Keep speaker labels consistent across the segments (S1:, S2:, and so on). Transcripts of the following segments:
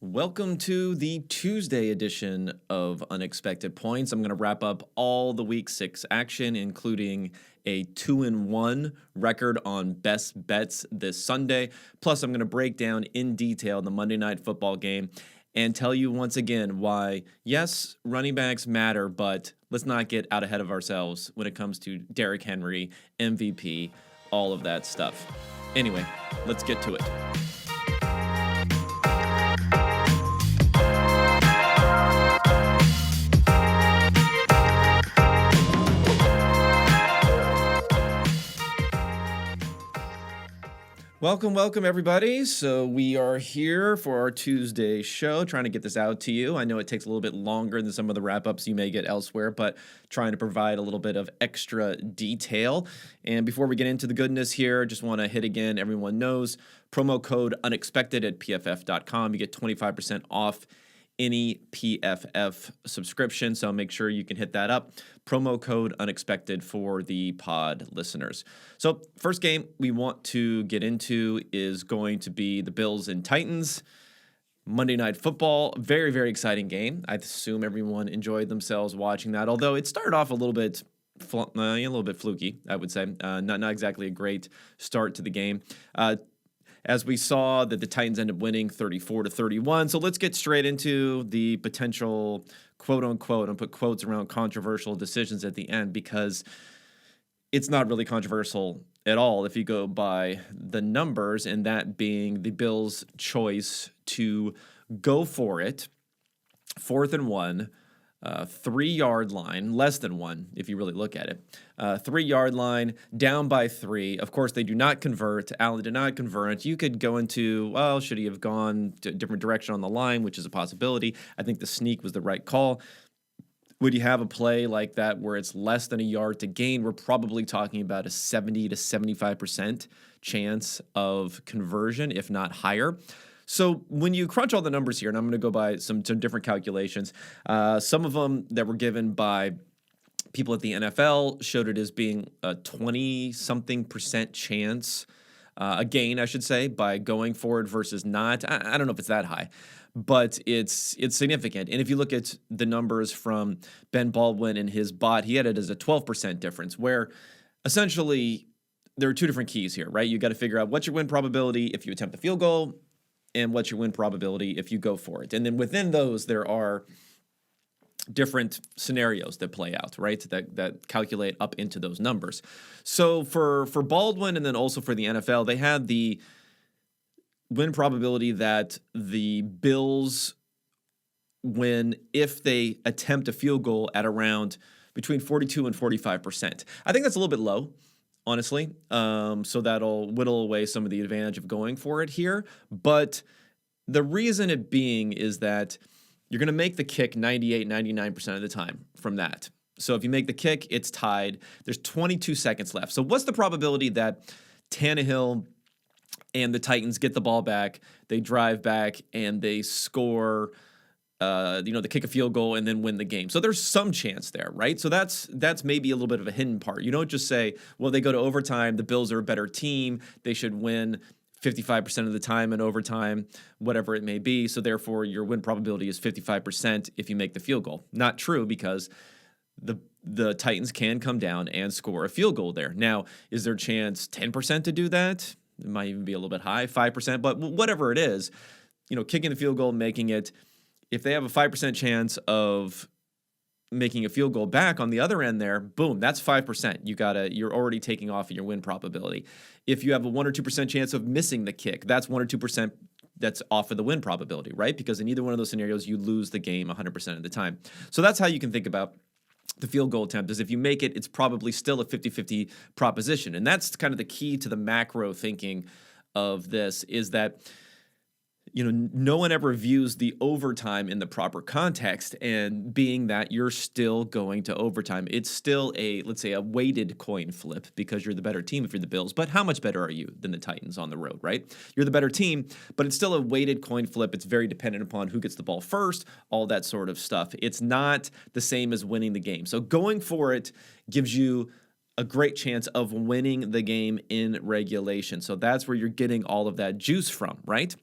S1: Welcome to the Tuesday edition of Unexpected Points. I'm going to wrap up all the Week 6 action, including a 2-1 record on best bets this Sunday. Plus, I'm going to break down in detail the Monday Night Football game and tell you once again why, yes, running backs matter, but let's not get out ahead of ourselves when it comes to Derrick Henry, MVP, all of that stuff. Anyway, let's get to it. Welcome, everybody. So we are here for our Tuesday show, trying to get this out to you. I know it takes a little bit longer than some of the wrap-ups you may get elsewhere, but trying to provide a little bit of extra detail. And before we get into the goodness here, just want to hit again, everyone knows, promo code UNEXPECTED at PFF.com. You get 25% off any PFF subscription, so make sure you can hit that up. Promo code UNEXPECTED for the pod listeners. So first game we want to get into is going to be the Bills and Titans. Monday Night Football, very, very exciting game. I assume everyone enjoyed themselves watching that, although it started off a little bit fluky, I would say. Not exactly a great start to the game. As we saw that the Titans ended up winning 34-31. So let's get straight into the potential quote-unquote, and put quotes around controversial decisions at the end, because it's not really controversial at all if you go by the numbers, and that being the Bills' choice to go for it, 4th and 1, 3-yard line, less than one if you really look at it. 3-yard line, down by 3. Of course, they do not convert. Allen did not convert. You could go into, well, should he have gone to a different direction on the line, which is a possibility. I think the sneak was the right call. Would you have a play like that where it's less than a yard to gain? We're probably talking about a 70 to 75% chance of conversion, if not higher. So when you crunch all the numbers here, and I'm going to go by some different calculations, some of them that were given by people at the NFL showed it as being a 20-something% chance, a gain, I should say, by going for it versus not. I don't know if it's that high, but it's significant. And if you look at the numbers from Ben Baldwin and his bot, he had it as a 12% difference, where essentially there are two different keys here, right? You got to figure out what's your win probability if you attempt a field goal, and what's your win probability if you go for it. And then within those, there are different scenarios that play out, right, that calculate up into those numbers. So for Baldwin and then also for the NFL, they had the win probability that the Bills win if they attempt a field goal at around between 42 and 45%. I think that's a little bit low, honestly. So that'll whittle away some of the advantage of going for it here. But the reason it being is that you're going to make the kick 98, 99% of the time from that. So if you make the kick, it's tied. There's 22 seconds left. So what's the probability that Tannehill and the Titans get the ball back, they drive back, and they score, they kick a field goal and then win the game? So there's some chance there, right? So that's maybe a little bit of a hidden part. You don't just say, well, they go to overtime, the Bills are a better team, they should win 55% of the time in overtime, whatever it may be. So therefore, your win probability is 55% if you make the field goal. Not true, because the Titans can come down and score a field goal there. Now, is there a chance 10% to do that? It might even be a little bit high, 5%, but whatever it is, kicking the field goal, making it, if they have a 5% chance of making a field goal back on the other end there, boom, that's 5%. You're already taking off your win probability. If you have a 1 or 2% chance of missing the kick, that's 1 or 2% that's off of the win probability, right? Because in either one of those scenarios, you lose the game 100% of the time. So that's how you can think about the field goal attempt, is if you make it, it's probably still a 50-50 proposition. And that's kind of the key to the macro thinking of this, is that no one ever views the overtime in the proper context, and being that you're still going to overtime. It's still let's say a weighted coin flip, because you're the better team if you're the Bills. But how much better are you than the Titans on the road, right? You're the better team, but it's still a weighted coin flip. It's very dependent upon who gets the ball first, all that sort of stuff. It's not the same as winning the game. So going for it gives you a great chance of winning the game in regulation. So that's where you're getting all of that juice from, right?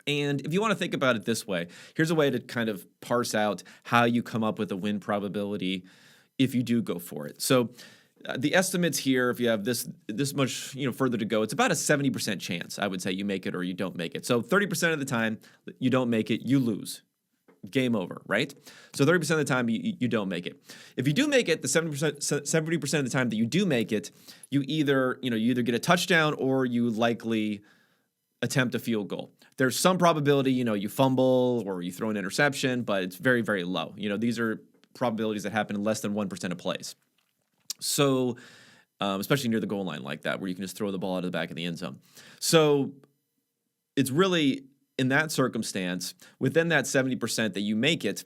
S1: And if you want to think about it this way, here's a way to kind of parse out how you come up with a win probability if you do go for it. So the estimates here, if you have this much further to go, it's about a 70% chance, I would say, you make it or you don't make it. So 30% of the time you don't make it, you lose. Game over, right? So 30% of the time you don't make it. If you do make it, the 70% of the time that you do make it, you either get a touchdown or you likely attempt a field goal. There's some probability, you fumble or you throw an interception, but it's very, very low. These are probabilities that happen in less than 1% of plays. So, especially near the goal line like that, where you can just throw the ball out of the back of the end zone. So it's really, in that circumstance, within that 70% that you make it,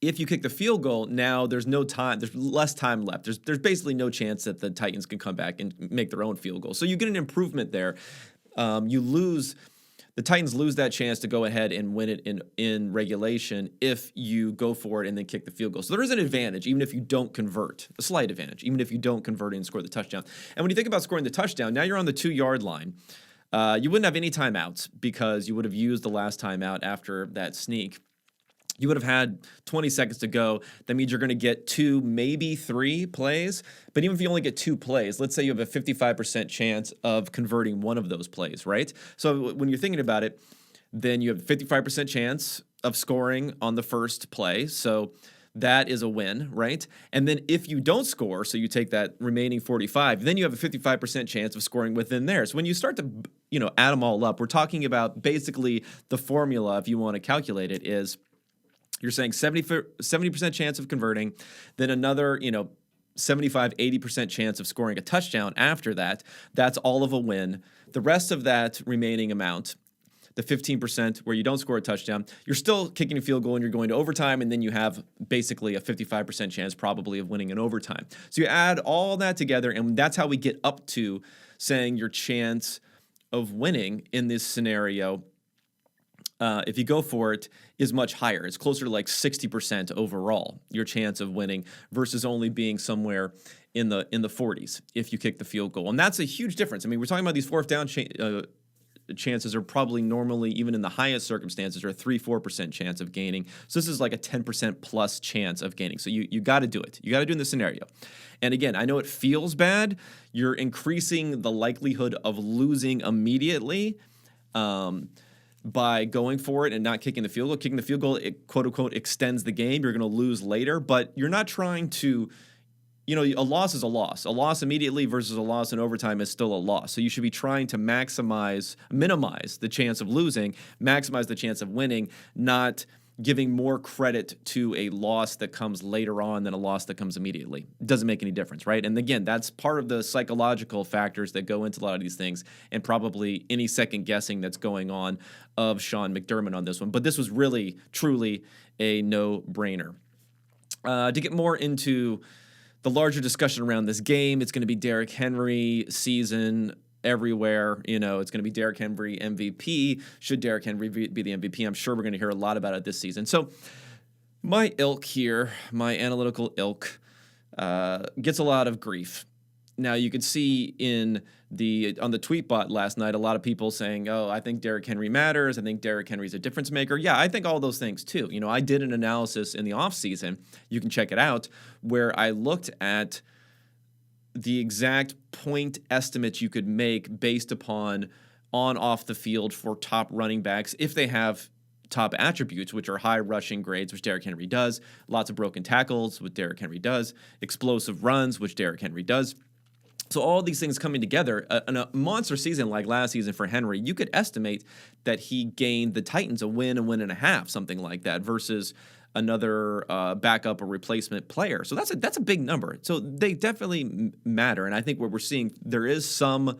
S1: if you kick the field goal, now there's no time, there's less time left. There's basically no chance that the Titans can come back and make their own field goal. So you get an improvement there. The Titans lose that chance to go ahead and win it in regulation if you go for it and then kick the field goal. So there is an advantage, even if you don't convert, a slight advantage, even if you don't convert and score the touchdown. And when you think about scoring the touchdown, now you're on the 2-yard line. You wouldn't have any timeouts because you would have used the last timeout after that sneak. You would have had 20 seconds to go. That means you're going to get 2, maybe 3 plays. But even if you only get 2 plays, let's say you have a 55% chance of converting one of those plays, right? So when you're thinking about it, then you have a 55% chance of scoring on the first play. So that is a win, right? And then if you don't score, so you take that remaining 45, then you have a 55% chance of scoring within there. So when you start to, add them all up, we're talking about basically the formula, if you want to calculate it, is you're saying 70% chance of converting, then another, 75, 80% chance of scoring a touchdown after that. That's all of a win. The rest of that remaining amount, the 15% where you don't score a touchdown, you're still kicking a field goal and you're going to overtime, and then you have basically a 55% chance probably of winning in overtime. So you add all that together, and that's how we get up to saying your chance of winning in this scenario, if you go for it, is much higher. It's closer to like 60% overall, your chance of winning, versus only being somewhere in the 40s if you kick the field goal. And that's a huge difference. I mean, we're talking about these fourth down chances are probably normally, even in the highest circumstances, are a 3-4% chance of gaining. So this is like a 10% plus chance of gaining. So you got to do it. You got to do in this scenario. And again, I know it feels bad. You're increasing the likelihood of losing immediately by going for it and not kicking the field goal. Kicking the field goal, it quote unquote extends the game. You're going to lose later, but you're not trying to, a loss is a loss. A loss immediately versus a loss in overtime is still a loss. So you should be trying to minimize the chance of losing, maximize the chance of winning, not giving more credit to a loss that comes later on than a loss that comes immediately. It doesn't make any difference, right? And again, that's part of the psychological factors that go into a lot of these things, and probably any second guessing that's going on of Sean McDermott on this one. But this was really, truly a no-brainer. To get more into the larger discussion around this game, it's going to be Derrick Henry season everywhere. It's going to be Derrick Henry MVP. Should Derrick Henry be the MVP? I'm sure we're going to hear a lot about it this season. So my ilk here, my analytical ilk, gets a lot of grief. Now you could see on the tweet bot last night, a lot of people saying, "Oh, I think Derrick Henry matters. I think Derrick Henry's a difference maker." Yeah, I think all those things too. I did an analysis in the offseason. You can check it out, where I looked at the exact point estimates you could make based upon off the field for top running backs if they have top attributes, which are high rushing grades, which Derrick Henry does, lots of broken tackles, which Derrick Henry does, explosive runs, which Derrick Henry does. So all these things coming together, in a monster season like last season for Henry, you could estimate that he gained the Titans a win and a half, something like that, versus another backup or replacement player. So that's a big number. So they definitely matter. And I think what we're seeing, there are some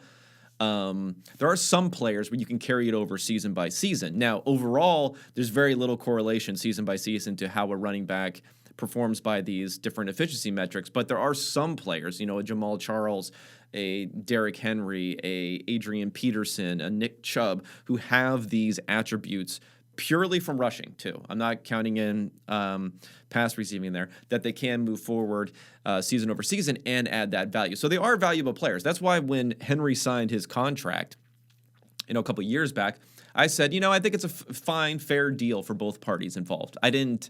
S1: players where you can carry it over season by season. Now, overall, there's very little correlation season by season to how a running back performs by these different efficiency metrics. But there are some players, a Jamal Charles, a Derrick Henry, a Adrian Peterson, a Nick Chubb, who have these attributes purely from rushing too. I'm not counting in pass receiving there, that they can move forward season over season and add that value. So they are valuable players. That's why when Henry signed his contract, a couple of years back, I said, I think it's a fine, fair deal for both parties involved. It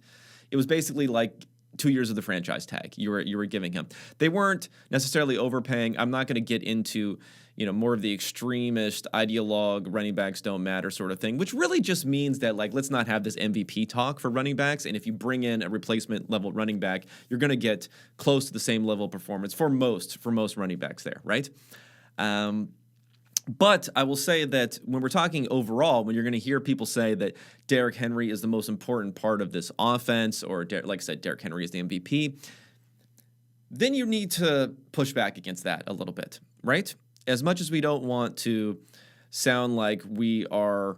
S1: was basically like 2 years of the franchise tag you were giving him. They weren't necessarily overpaying. I'm not going to get into, more of the extremist ideologue running backs don't matter sort of thing, which really just means that, like, let's not have this MVP talk for running backs. And if you bring in a replacement level running back, you're going to get close to the same level of performance for most running backs there, right? But I will say that when we're talking overall, when you're going to hear people say that Derrick Henry is the most important part of this offense, or like I said, Derrick Henry is the MVP, then you need to push back against that a little bit, right? As much as we don't want to sound like we are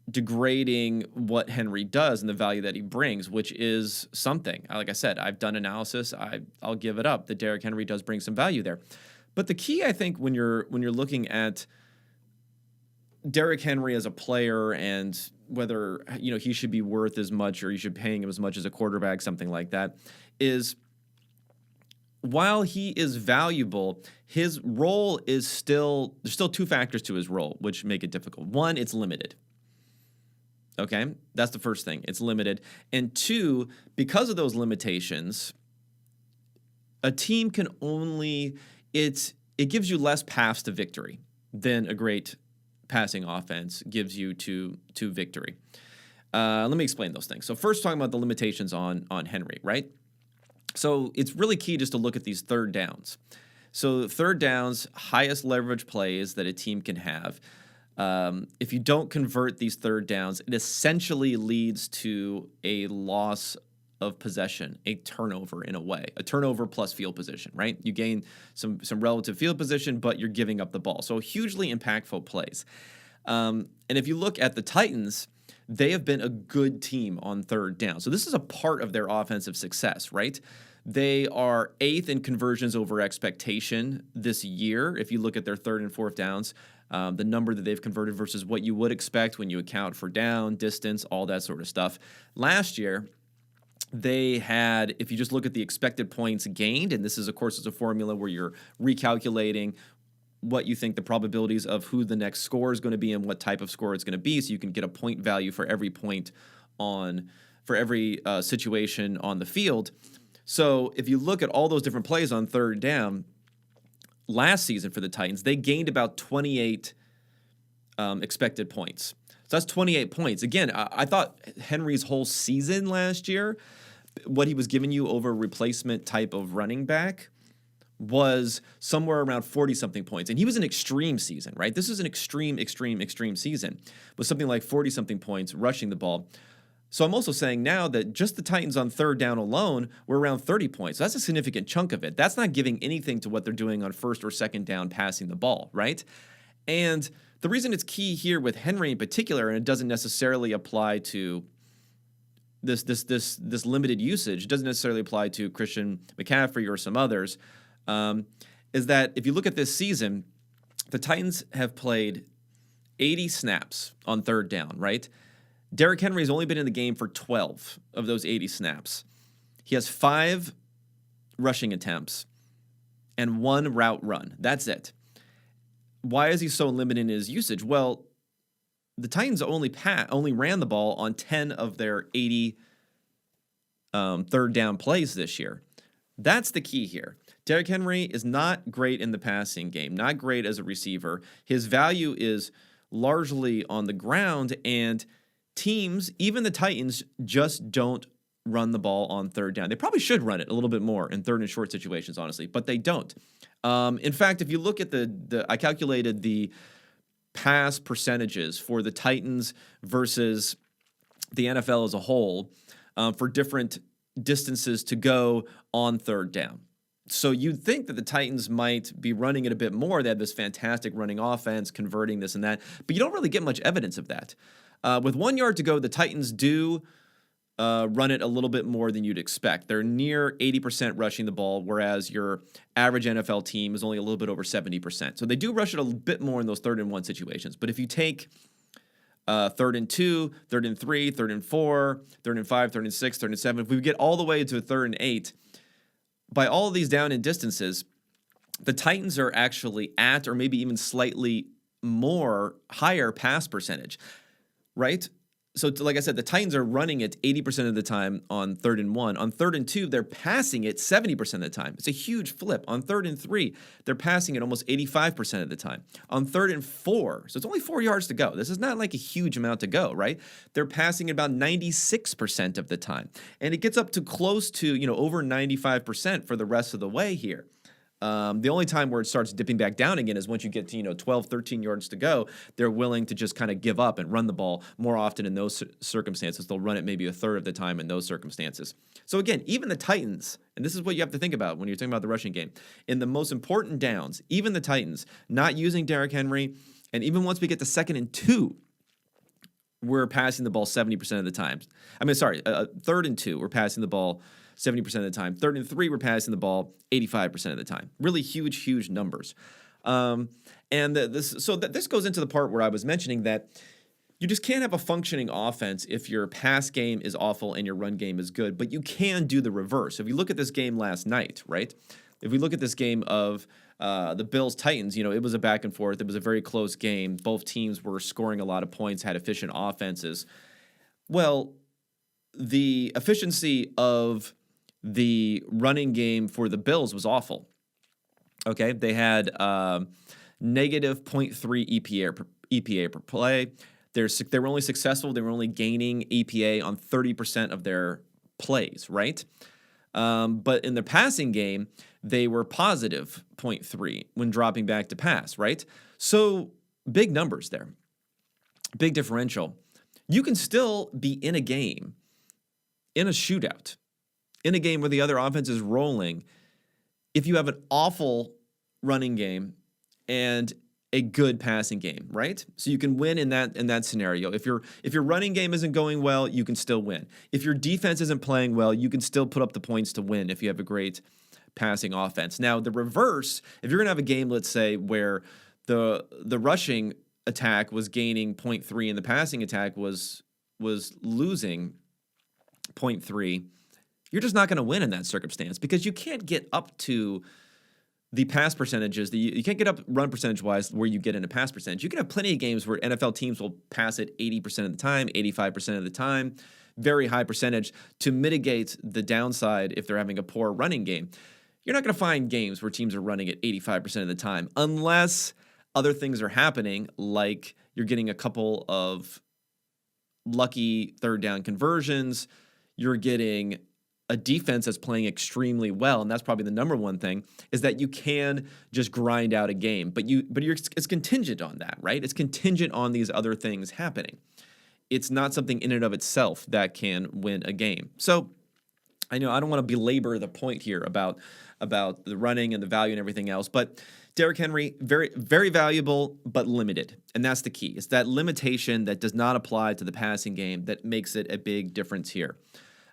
S1: degrading what Henry does and the value that he brings, which is something. Like I said, I've done analysis. I'll give it up that Derrick Henry does bring some value there. But the key, I think, when you're looking at Derrick Henry as a player and whether he should be worth as much or you should be paying him as much as a quarterback, something like that, is while he is valuable, his role is there's still two factors to his role which make it difficult. One, it's limited. Okay, that's the first thing. It's limited. And two, because of those limitations, a team can only it gives you less paths to victory than a great passing offense gives you to victory. Let me explain those things. So first, talking about the limitations on Henry, right? So it's really key just to look at these third downs. So third downs, highest leverage plays that a team can have. If you don't convert these third downs, it essentially leads to a loss of possession, a turnover in a way, a turnover plus field position, right? You gain some relative field position, but you're giving up the ball. So hugely impactful plays. And if you look at the Titans, they have been a good team on third down. So this is a part of their offensive success, right? They are 8th in conversions over expectation this year. If you look at their third and fourth downs, the number that they've converted versus what you would expect when you account for down, distance, all that sort of stuff. Last year, they had, if you just look at the expected points gained, and this is, of course, is a formula where you're recalculating what you think the probabilities of who the next score is going to be and what type of score it's going to be, so you can get a point value for every point for every situation on the field. So if you look at all those different plays on third down, last season for the Titans, they gained about 28 expected points. So that's 28 points. Again, I thought Henry's whole season last year, what he was giving you over a replacement type of running back, was somewhere around 40-something points. And he was an extreme season, right? This is an extreme season with something like 40-something points rushing the ball. So I'm also saying now that just the Titans on third down alone were around 30 points. So that's a significant chunk of it. That's not giving anything to what they're doing on first or second down passing the ball, right? And the reason it's key here with Henry in particular, and it doesn't necessarily apply to this limited usage, it doesn't necessarily apply to Christian McCaffrey or some others, is that if you look at this season, the Titans have played 80 snaps on third down, right? Derrick Henry has only been in the game for 12 of those 80 snaps. He has 5 rushing attempts and 1 route run. That's it. Why is he so limited in his usage? Well, the Titans only ran the ball on 10 of their 80 third down plays this year. That's the key here. Derrick Henry is not great in the passing game, not great as a receiver. His value is largely on the ground, and teams, even the Titans, just don't run the ball on third down. They probably should run it a little bit more in third and short situations, honestly, but they don't. In fact, if you look at I calculated the pass percentages for the Titans versus the NFL as a whole for different distances to go on third down. So you'd think that the Titans might be running it a bit more. They have this fantastic running offense, converting this and that, but you don't really get much evidence of that. With 1 yard to go, the Titans do run it a little bit more than you'd expect. They're near 80% rushing the ball, whereas your average NFL team is only a little bit over 70%. So they do rush it a bit more in those 3rd and 1 situations. But if you take 3rd and 2, 3rd and 3, 3rd and 4, 3rd and 5, 3rd and 6, 3rd and 7, if we get all the way to 3rd and 8, by all of these down and distances, the Titans are actually at or maybe even slightly higher pass percentage, right? So like I said, the Titans are running it 80% of the time on 3rd and 1. On 3rd and 2, they're passing it 70% of the time. It's a huge flip. On 3rd and 3, they're passing it almost 85% of the time. On 3rd and 4, so it's only 4 yards to go. This is not like a huge amount to go, right? They're passing it about 96% of the time. And it gets up to close to, over 95% for the rest of the way here. The only time where it starts dipping back down again is once you get to 12, 13 yards to go. They're willing to just kind of give up and run the ball more often in those circumstances. They'll run it maybe a third of the time in those circumstances. So again, even the Titans, and this is what you have to think about when you're talking about the rushing game, in the most important downs, even the Titans not using Derrick Henry, and even once we get to 2nd and 2, we're passing the ball 70% of the time. 3rd and 2, we're passing the ball 70% of the time. 3rd and 3, we're passing the ball 85% of the time. Really huge numbers. This goes into the part where I was mentioning that you just can't have a functioning offense if your pass game is awful and your run game is good, but you can do the reverse. If you look at this game last night, right? If we look at this game of the Bills-Titans, it was a back and forth. It was a very close game. Both teams were scoring a lot of points, had efficient offenses. Well, the efficiency of the running game for the Bills was awful. Okay, they had negative 0.3 EPA per play. They were only successful. They were only gaining EPA on 30% of their plays, right? But in the passing game, they were positive 0.3 when dropping back to pass, right? So big numbers there, big differential. You can still be in a game, in a shootout, in a game where the other offense is rolling, if you have an awful running game and a good passing game, right? So you can win in that scenario. If your running game isn't going well, you can still win. If your defense isn't playing well, you can still put up the points to win if you have a great passing offense. Now, the reverse, if you're going to have a game, let's say, where the rushing attack was gaining 0.3 and the passing attack was losing 0.3, you're just not going to win in that circumstance because you can't get up to the pass percentages. You can't get up run percentage-wise where you get in a pass percentage. You can have plenty of games where NFL teams will pass it 80% of the time, 85% of the time, very high percentage to mitigate the downside if they're having a poor running game. You're not going to find games where teams are running it 85% of the time unless other things are happening, like you're getting a couple of lucky third down conversions, you're getting a defense that's playing extremely well, and that's probably the number one thing, is that you can just grind out a game. But it's contingent on that, right? It's contingent on these other things happening. It's not something in and of itself that can win a game. So I know I don't want to belabor the point here about the running and the value and everything else, but Derrick Henry, very, very valuable, but limited. And that's the key. It's that limitation that does not apply to the passing game that makes it a big difference here.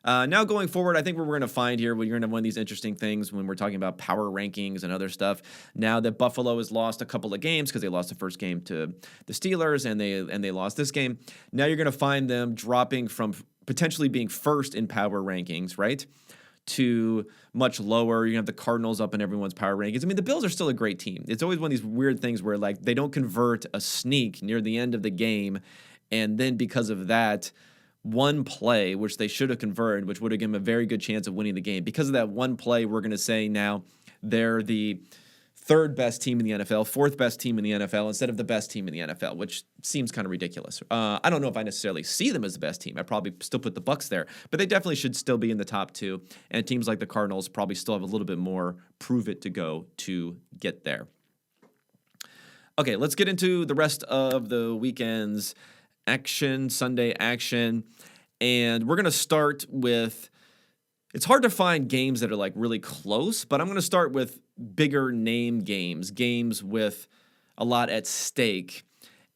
S1: Now going forward, I think what we're going to find here, you're going to have one of these interesting things when we're talking about power rankings and other stuff. Now that Buffalo has lost a couple of games because they lost the first game to the Steelers and they lost this game. Now you're going to find them dropping from potentially being first in power rankings, right, to much lower. You have the Cardinals up in everyone's power rankings. I mean, the Bills are still a great team. It's always one of these weird things where like they don't convert a sneak near the end of the game, and then because of that, one play, which they should have converted, which would have given them a very good chance of winning the game. Because of that one play, we're going to say now they're the third best team in the NFL, fourth best team in the NFL, instead of the best team in the NFL, which seems kind of ridiculous. I don't know if I necessarily see them as the best team. I probably still put the Bucs there, but they definitely should still be in the top two. And teams like the Cardinals probably still have a little bit more prove it to go to get there. Okay, let's get into the rest of the weekend's action, Sunday action. And we're going to start with, it's hard to find games that are like really close, but I'm going to start with bigger name games with a lot at stake.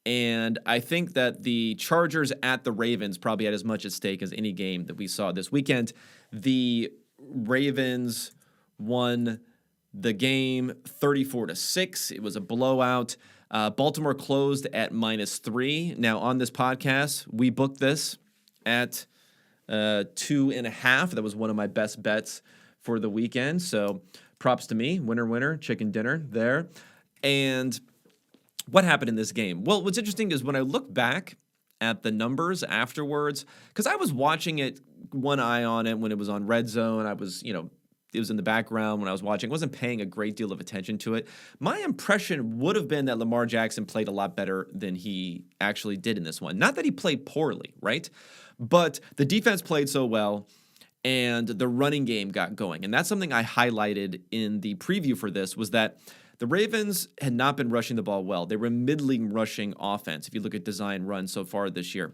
S1: And I think that the Chargers at the Ravens probably had as much at stake as any game that we saw this weekend. The Ravens won the game 34-6. It was a blowout. Baltimore closed at -3. Now, on this podcast, we booked this at 2.5. That was one of my best bets for the weekend. So props to me. Winner, winner, chicken dinner there. And What happened in this game? Well, what's interesting is when I look back at the numbers afterwards, because I was watching it, one eye on it when it was on Red Zone. I was, it was in the background when I was watching. I wasn't paying a great deal of attention to it. My impression would have been that Lamar Jackson played a lot better than he actually did in this one. Not that he played poorly, right? But the defense played so well, and the running game got going. And that's something I highlighted in the preview for this, was that the Ravens had not been rushing the ball well. They were mid-league rushing offense, if you look at design runs so far this year.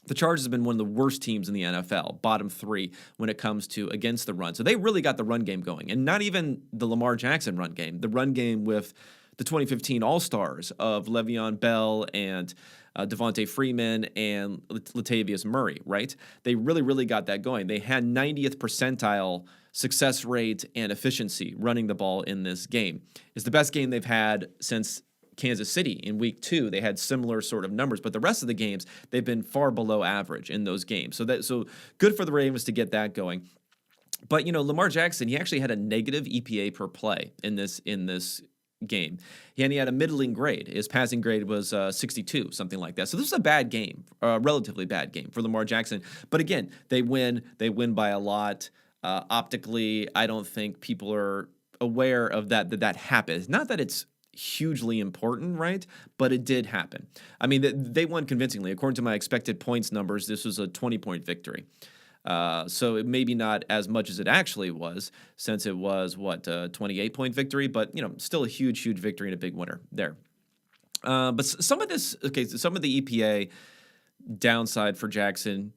S1: The Chargers have been one of the worst teams in the NFL, bottom 3 when it comes to against the run. So they really got the run game going. And not even the Lamar Jackson run game, the run game with the 2015 All-Stars of Le'Veon Bell and Devontae Freeman and Latavius Murray, right? They really, really got that going. They had 90th percentile success rate and efficiency running the ball in this game. It's the best game they've had since Kansas City in week 2. They had similar sort of numbers, but the rest of the games, they've been far below average in those games. So good for the Ravens to get that going. But, Lamar Jackson, he actually had a negative EPA per play in this game. And he had a middling grade. His passing grade was 62, something like that. So this was a bad game, a relatively bad game for Lamar Jackson. But again, they win by a lot. Optically, I don't think people are aware of that happens. Not that it's hugely important, right? But it did happen. I mean, they won convincingly. According to my expected points numbers, this was a 20-point victory. So it maybe not as much as it actually was, since it was, 28-point victory, but, still a huge, huge victory and a big winner there. But some of the EPA downside for Jackson,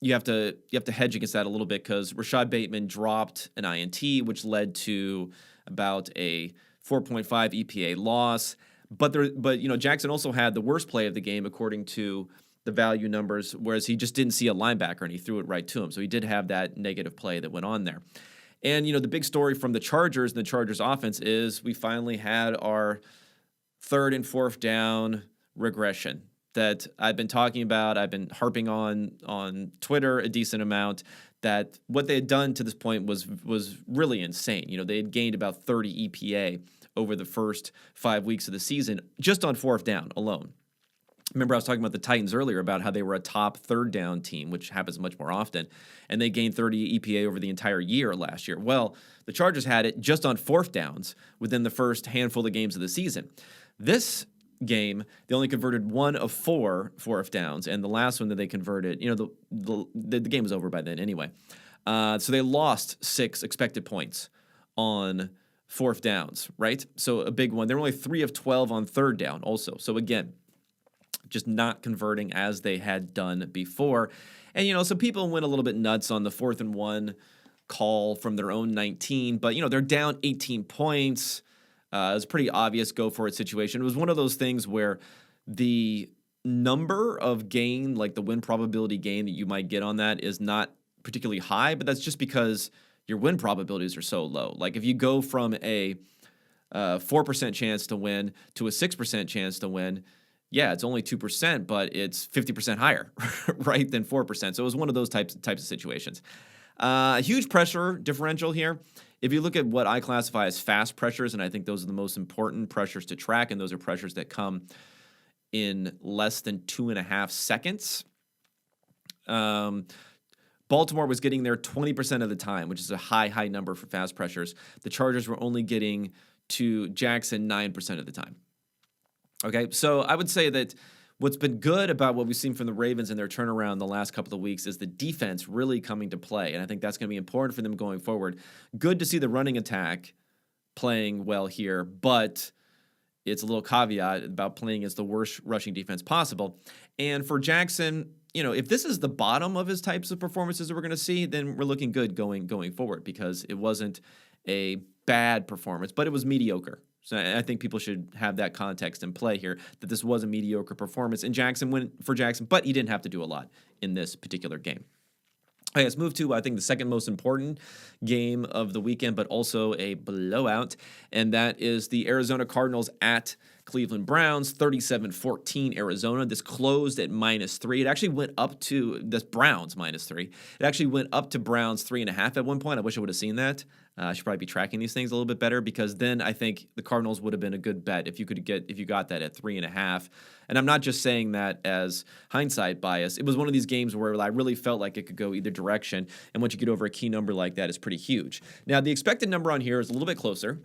S1: you have to hedge against that a little bit, because Rashad Bateman dropped an INT, which led to about a 4.5 EPA loss. But Jackson also had the worst play of the game according to the value numbers, whereas he just didn't see a linebacker and he threw it right to him. So he did have that negative play that went on there. And, the big story from the Chargers and the Chargers offense is we finally had our 3rd and 4th down regression that I've been talking about. I've been harping on Twitter a decent amount, that what they had done to this point was really insane. They had gained about 30 EPA over the first 5 weeks of the season just on 4th down alone. Remember, I was talking about the Titans earlier about how they were a top 3rd down team, which happens much more often, and they gained 30 EPA over the entire year last year. Well, the Chargers had it just on 4th downs within the first handful of games of the season. This game, they only converted 1 of 4 4th downs, and the last one that they converted, the game was over by then anyway. So they lost 6 expected points on 4th downs, right? So a big one. They were only 3 of 12 on 3rd down also. So again, just not converting as they had done before. And, so people went a little bit nuts on the 4th and 1 call from their own 19, but, they're down 18 points. It was a pretty obvious go-for-it situation. It was one of those things where the number of gain, like the win probability gain that you might get on that, is not particularly high, but that's just because your win probabilities are so low. Like if you go from a 4% chance to win to a 6% chance to win, yeah, it's only 2%, but it's 50% higher, right, than 4%. So it was one of those types of situations. Huge pressure differential here. If you look at what I classify as fast pressures, and I think those are the most important pressures to track, and those are pressures that come in less than 2.5 seconds. Baltimore was getting there 20% of the time, which is a high number for fast pressures. The Chargers were only getting to Jackson 9% of the time. Okay, so I would say that what's been good about what we've seen from the Ravens and their turnaround the last couple of weeks is the defense really coming to play, and I think that's going to be important for them going forward. Good to see the running attack playing well here, but it's a little caveat about playing against the worst rushing defense possible. And for Jackson, if this is the bottom of his types of performances that we're going to see, then we're looking good going forward, because it wasn't a bad performance, but it was mediocre. So I think people should have that context in play here, that this was a mediocre performance. And Jackson went for Jackson, but he didn't have to do a lot in this particular game. Okay, let's move to, I think, the second most important game of the weekend, but also a blowout, and that is the Arizona Cardinals at Cleveland Browns, 37-14 Arizona. This closed at -3. It actually went up to this Browns -3. It actually went up to Browns 3.5 at one point. I wish I would have seen that. I should probably be tracking these things a little bit better, because then I think the Cardinals would have been a good bet if you got that at 3.5. And I'm not just saying that as hindsight bias. It was one of these games where I really felt like it could go either direction. And once you get over a key number like that, it's pretty huge. Now, the expected number on here is a little bit closer,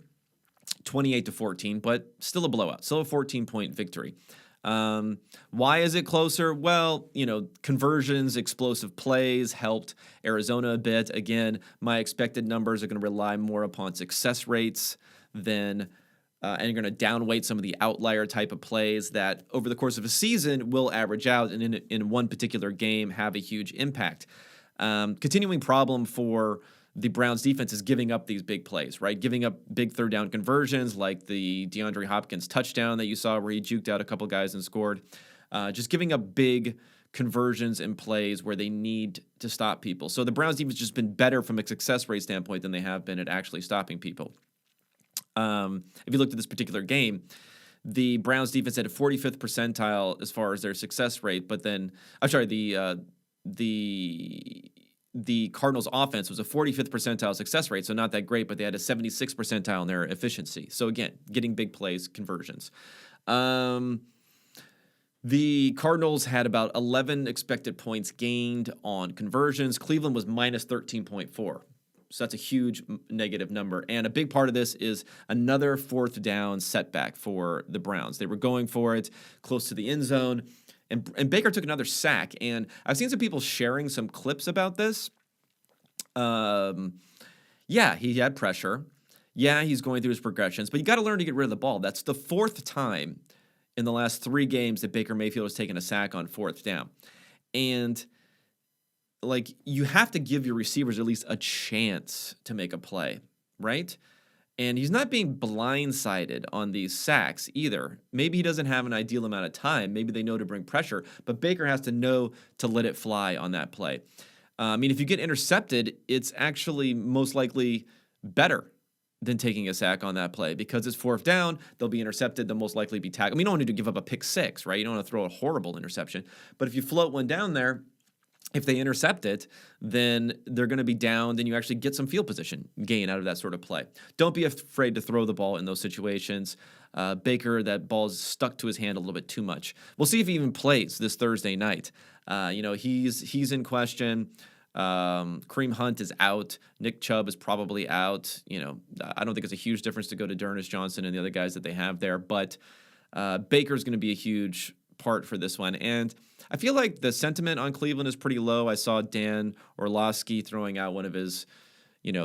S1: 28-14, but still a blowout, still a 14-point victory. Why is it closer? Well, conversions, explosive plays helped Arizona a bit. Again, my expected numbers are going to rely more upon success rates than, and you're going to downweight some of the outlier type of plays that over the course of a season will average out and in one particular game have a huge impact. Continuing problem for the Browns defense is giving up these big plays, right? Giving up big third down conversions like the DeAndre Hopkins touchdown that you saw where he juked out a couple guys and scored. Just giving up big conversions and plays where they need to stop people. So the Browns defense has just been better from a success rate standpoint than they have been at actually stopping people. If you looked at this particular game, the Browns defense had a 45th percentile as far as their success rate, but then, the Cardinals offense was a 45th percentile success rate, so not that great, but they had a 76th percentile in their efficiency. So again, getting big plays, conversions. The Cardinals had about 11 expected points gained on conversions. Cleveland was minus 13.4. So that's a huge negative number. And a big part of this is another fourth down setback for the Browns. They were going for it close to the end zone. And Baker took another sack, and I've seen some people sharing some clips about this. Yeah, he had pressure. Yeah, he's going through his progressions, but you got to learn to get rid of the ball. That's the fourth time in the last 3 games that Baker Mayfield has taken a sack on fourth down. And, you have to give your receivers at least a chance to make a play, right? And he's not being blindsided on these sacks either. Maybe he doesn't have an ideal amount of time. Maybe they know to bring pressure, but Baker has to know to let it fly on that play. If you get intercepted, it's actually most likely better than taking a sack on that play because it's fourth down. They'll be intercepted. They'll most likely be tackled. You don't want to give up a pick six, right? You don't want to throw a horrible interception. But if you float one down there, if they intercept it, then they're going to be down. Then you actually get some field position gain out of that sort of play. Don't be afraid to throw the ball in those situations. Baker, that ball's stuck to his hand a little bit too much. We'll see if he even plays this Thursday night. He's in question. Kareem Hunt is out. Nick Chubb is probably out. I don't think it's a huge difference to go to D'Ernest Johnson and the other guys that they have there. But Baker's going to be a huge part for this one. And I feel like the sentiment on Cleveland is pretty low. I saw Dan Orlovsky throwing out one of his,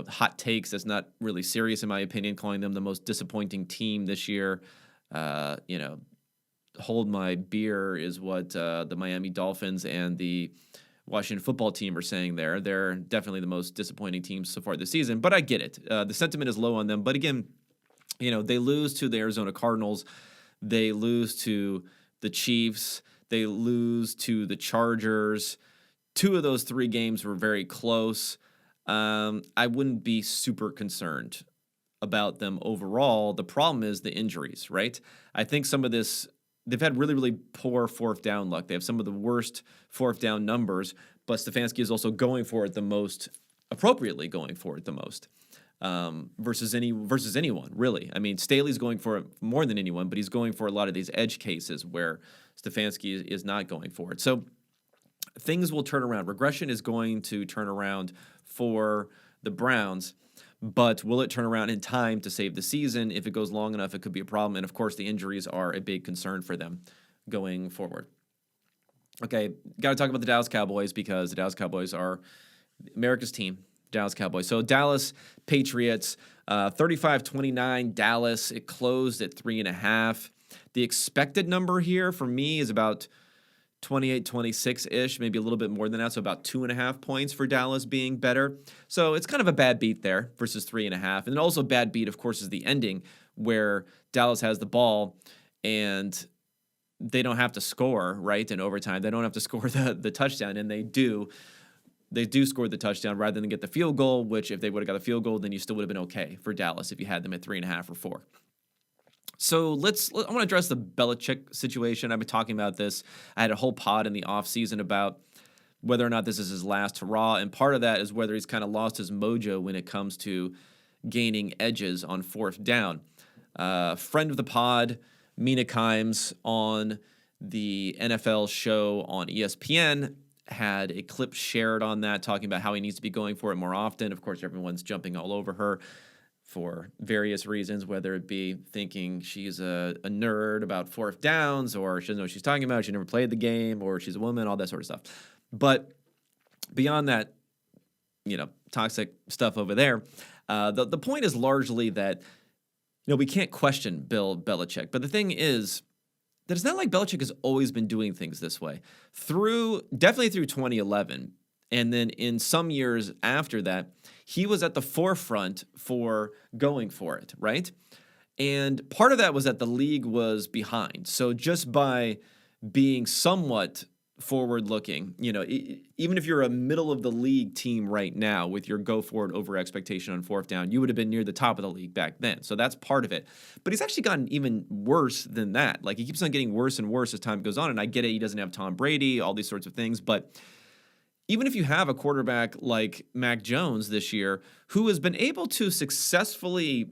S1: hot takes that's not really serious in my opinion, calling them the most disappointing team this year. Hold my beer is what the Miami Dolphins and the Washington football team are saying there. They're definitely the most disappointing teams so far this season, but I get it. The sentiment is low on them. But again, they lose to the Arizona Cardinals. They lose to the Chiefs. They lose to the Chargers. 2 of those 3 games were very close. I wouldn't be super concerned about them overall. The problem is the injuries, right? I think some of this, they've had really, really poor fourth down luck. They have some of the worst fourth down numbers, but Stefanski is also going for it the most, appropriately going for it the most. Versus anyone, really. Staley's going for it more than anyone, but he's going for a lot of these edge cases where Stefanski is not going for it. So things will turn around. Regression is going to turn around for the Browns, but will it turn around in time to save the season? If it goes long enough, it could be a problem. And of course, the injuries are a big concern for them going forward. Okay, got to talk about the Dallas Cowboys because the Dallas Cowboys are America's team. Dallas Cowboys. So Dallas Patriots, 35-29 Dallas. It closed at 3.5. The expected number here for me is about 28-26-ish, maybe a little bit more than that. So about 2.5 points for Dallas being better. So it's kind of a bad beat there versus 3.5. And also a bad beat, of course, is the ending where Dallas has the ball and they don't have to score, right, in overtime. They don't have to score the touchdown, and they do. They do score the touchdown rather than get the field goal, which if they would have got a field goal, then you still would have been okay for Dallas if you had them at 3.5 or 4. So I want to address the Belichick situation. I've been talking about this. I had a whole pod in the offseason about whether or not this is his last hurrah. And part of that is whether he's kind of lost his mojo when it comes to gaining edges on fourth down. Friend of the pod, Mina Kimes, on the NFL show on ESPN, had a clip shared on that talking about how he needs to be going for it more often. Of course, everyone's jumping all over her for various reasons, whether it be thinking she's a nerd about fourth downs, or she doesn't know what she's talking about, she never played the game, or she's a woman, all that sort of stuff. But beyond that, toxic stuff over there, the point is largely that, we can't question Bill Belichick. But the thing is that it's not like Belichick has always been doing things this way. Definitely through 2011, and then in some years after that, he was at the forefront for going for it, right? And part of that was that the league was behind. So just by being somewhat forward-looking, even if you're a middle-of-the-league team right now with your go-forward over-expectation on fourth down, you would have been near the top of the league back then. So that's part of it. But he's actually gotten even worse than that. Like, he keeps on getting worse and worse as time goes on, and I get it, he doesn't have Tom Brady, all these sorts of things, but even if you have a quarterback like Mac Jones this year, who has been able to successfully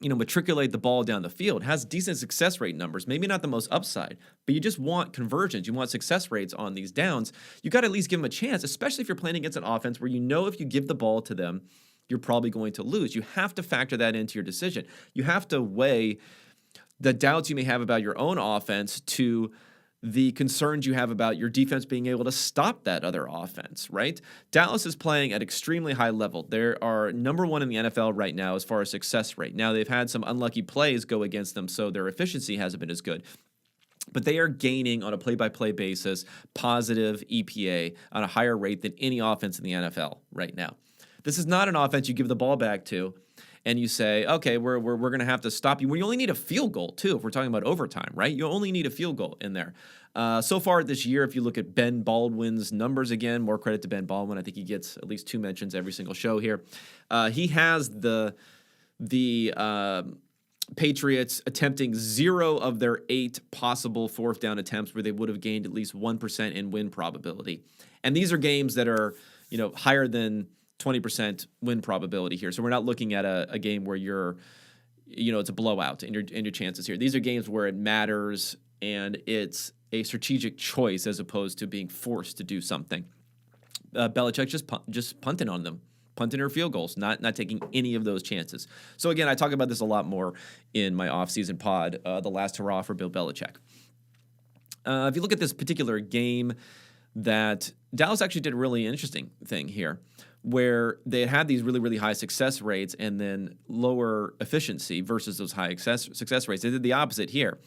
S1: matriculate the ball down the field, has decent success rate numbers, maybe not the most upside, but you just want conversions. You want success rates on these downs. You got to at least give them a chance, especially if you're playing against an offense where if you give the ball to them, you're probably going to lose. You have to factor that into your decision. You have to weigh the doubts you may have about your own offense to the concerns you have about your defense being able to stop that other offense, right? Dallas is playing at extremely high level. They are number one in the NFL right now as far as success rate. Now, they've had some unlucky plays go against them, so their efficiency hasn't been as good. But they are gaining on a play-by-play basis positive EPA on a higher rate than any offense in the NFL right now. This is not an offense you give the ball back to and you say, okay, we're going to have to stop you. Well, you only need a field goal, too, if we're talking about overtime, right? You only need a field goal in there. So far this year, if you look at Ben Baldwin's numbers again, more credit to Ben Baldwin. I think he gets at least 2 mentions every single show here. He has the Patriots attempting 0 of their 8 possible fourth down attempts where they would have gained at least 1% in win probability. And these are games that are, higher than 20% win probability here. So we're not looking at a game where it's a blowout in your chances here. These are games where it matters and it's a strategic choice as opposed to being forced to do something. Belichick just punting on them, punting or field goals, not taking any of those chances. So again, I talk about this a lot more in my offseason pod, the last hurrah for Bill Belichick. If you look at this particular game, that Dallas actually did a really interesting thing here, where they had these really, really high success rates and then lower efficiency versus those high success rates. They did the opposite here.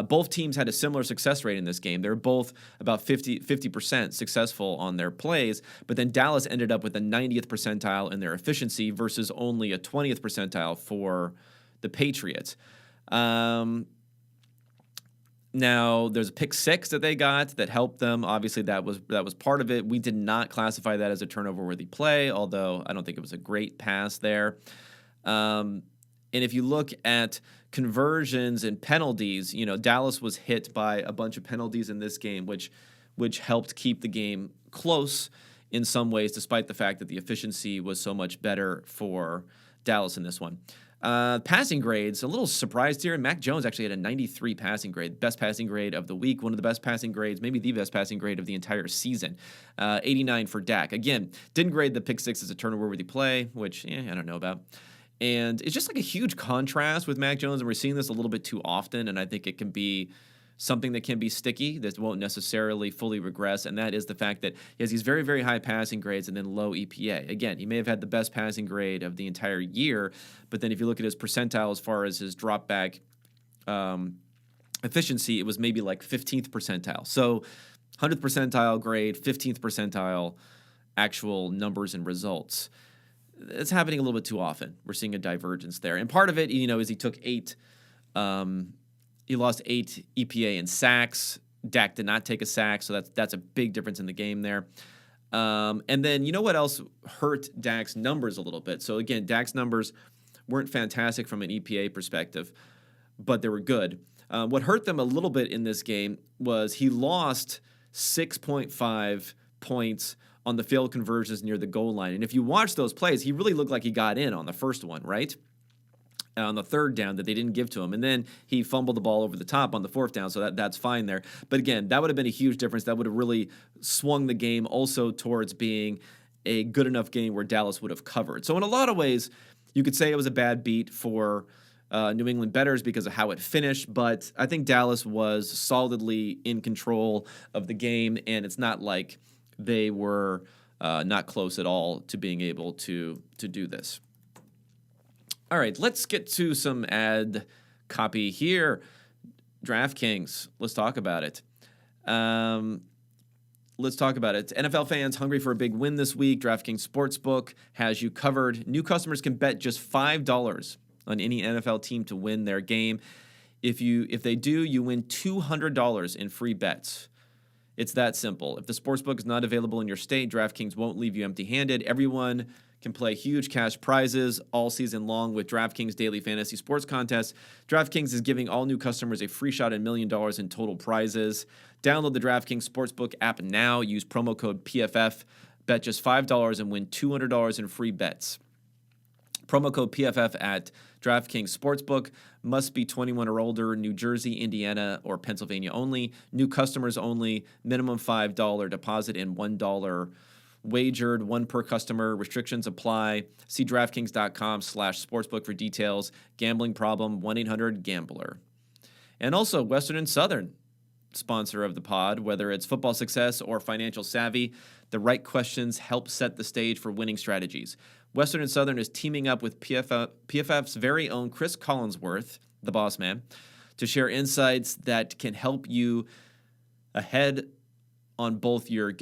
S1: Both teams had a similar success rate in this game. They're both about 50% successful on their plays, but then Dallas ended up with a 90th percentile in their efficiency versus only a 20th percentile for the Patriots. Now, there's a pick 6 that they got that helped them. Obviously, that was part of it. We did not classify that as a turnover-worthy play, although I don't think it was a great pass there. And if you look at conversions and penalties, Dallas was hit by a bunch of penalties in this game, which helped keep the game close in some ways, despite the fact that the efficiency was so much better for Dallas in this one. Passing grades, a little surprised here. Mac Jones actually had a 93 passing grade, best passing grade of the week, one of the best passing grades, maybe the best passing grade of the entire season. 89 for Dak. Again, didn't grade the pick 6 as a turnover-worthy play, which I don't know about. And it's just like a huge contrast with Mac Jones, and we're seeing this a little bit too often, and I think it can be something that can be sticky, that won't necessarily fully regress, and that is the fact that he has these very, very high passing grades and then low EPA. Again, he may have had the best passing grade of the entire year, but then if you look at his percentile as far as his drop back efficiency, it was maybe like 15th percentile. So 100th percentile grade, 15th percentile actual numbers and results. It's happening a little bit too often. We're seeing a divergence there. And part of it, is he took 8... he lost 8 EPA in sacks. Dak did not take a sack, so that's a big difference in the game there. And then what else hurt Dak's numbers a little bit? So again, Dak's numbers weren't fantastic from an EPA perspective, but they were good. What hurt them a little bit in this game was he lost 6.5 points on the failed conversions near the goal line. And if you watch those plays, he really looked like he got in on the first one, right? On the third down that they didn't give to him. And then he fumbled the ball over the top on the fourth down, so that's fine there. But again, that would have been a huge difference. That would have really swung the game also towards being a good enough game where Dallas would have covered. So in a lot of ways, you could say it was a bad beat for New England bettors because of how it finished, but I think Dallas was solidly in control of the game, and it's not like they were not close at all to being able to do this. All right, let's get to some ad copy here. DraftKings, let's talk about it. NFL fans hungry for a big win this week. DraftKings Sportsbook has you covered. New customers can bet just $5 on any NFL team to win their game. If they do, you win $200 in free bets. It's that simple. If the sportsbook is not available in your state, DraftKings won't leave you empty-handed. Everyone can play huge cash prizes all season long with DraftKings Daily Fantasy Sports Contest. DraftKings is giving all new customers a free shot at $1 million in total prizes. Download the DraftKings Sportsbook app now. Use promo code PFF. Bet just $5 and win $200 in free bets. Promo code PFF at DraftKings Sportsbook. Must be 21 or older. New Jersey, Indiana, or Pennsylvania only. New customers only. Minimum $5 deposit and $1 wagered. One per customer. Restrictions apply. See DraftKings.com/sportsbook for details. Gambling problem, 1-800-GAMBLER. And also Western and Southern, sponsor of the pod. Whether it's football success or financial savvy, the right questions help set the stage for winning strategies. Western and Southern is teaming up with PFF's very own Chris Collinsworth, the boss man, to share insights that can help you get ahead on both your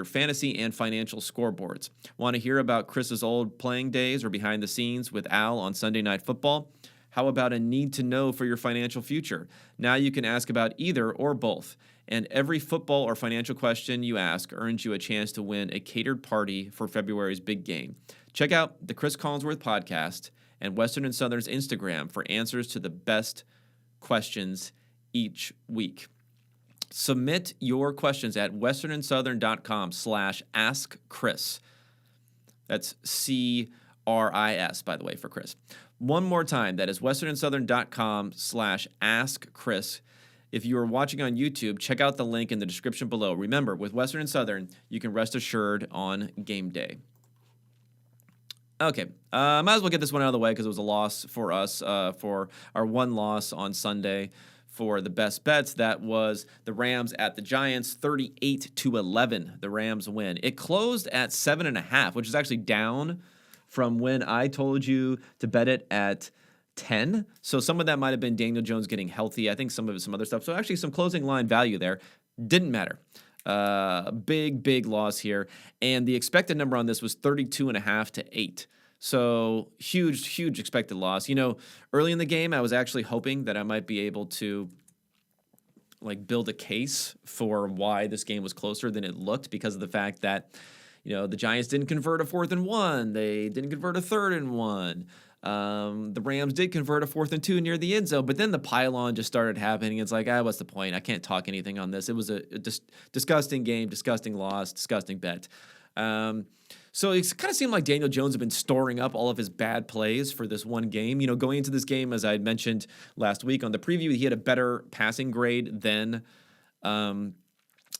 S1: fantasy and financial scoreboards. Want to hear about Chris's old playing days or behind the scenes with Al on Sunday Night Football? How about a need to know for your financial future? Now you can ask about either or both. And every football or financial question you ask earns you a chance to win a catered party for February's big game. Check out the Chris Collinsworth podcast and Western and Southern's Instagram for answers to the best questions each week. Submit your questions at westernandsouthern.com/askchris. That's CRIS, by the way, for Chris. One more time, that is westernandsouthern.com/askchris. If you are watching on YouTube, check out the link in the description below. Remember, with Western and Southern, you can rest assured on game day. Okay, might as well get this one out of the way because it was a loss for us, for our one loss on Sunday for the best bets. That was the Rams at the Giants, 38-11. The Rams win. It closed at 7.5, which is actually down from when I told you to bet it at 10. So some of that might have been Daniel Jones getting healthy. I think some of it, some other stuff. So actually some closing line value there. Didn't matter. Big loss here. And the expected number on this was 32.5 to 8. So huge expected loss. You know, early in the game, I was actually hoping that I might be able to build a case for why this game was closer than it looked because of the fact that, the Giants didn't convert a 4th and 1. They didn't convert a 3rd and 1. The Rams did convert a 4th and 2 near the end zone, but then the pylon just started happening. It's like, what's the point? I can't talk anything on this. It was a disgusting game, disgusting loss, disgusting bet. So it kind of seemed like Daniel Jones had been storing up all of his bad plays for this one game. Going into this game, as I had mentioned last week on the preview, he had a better passing grade than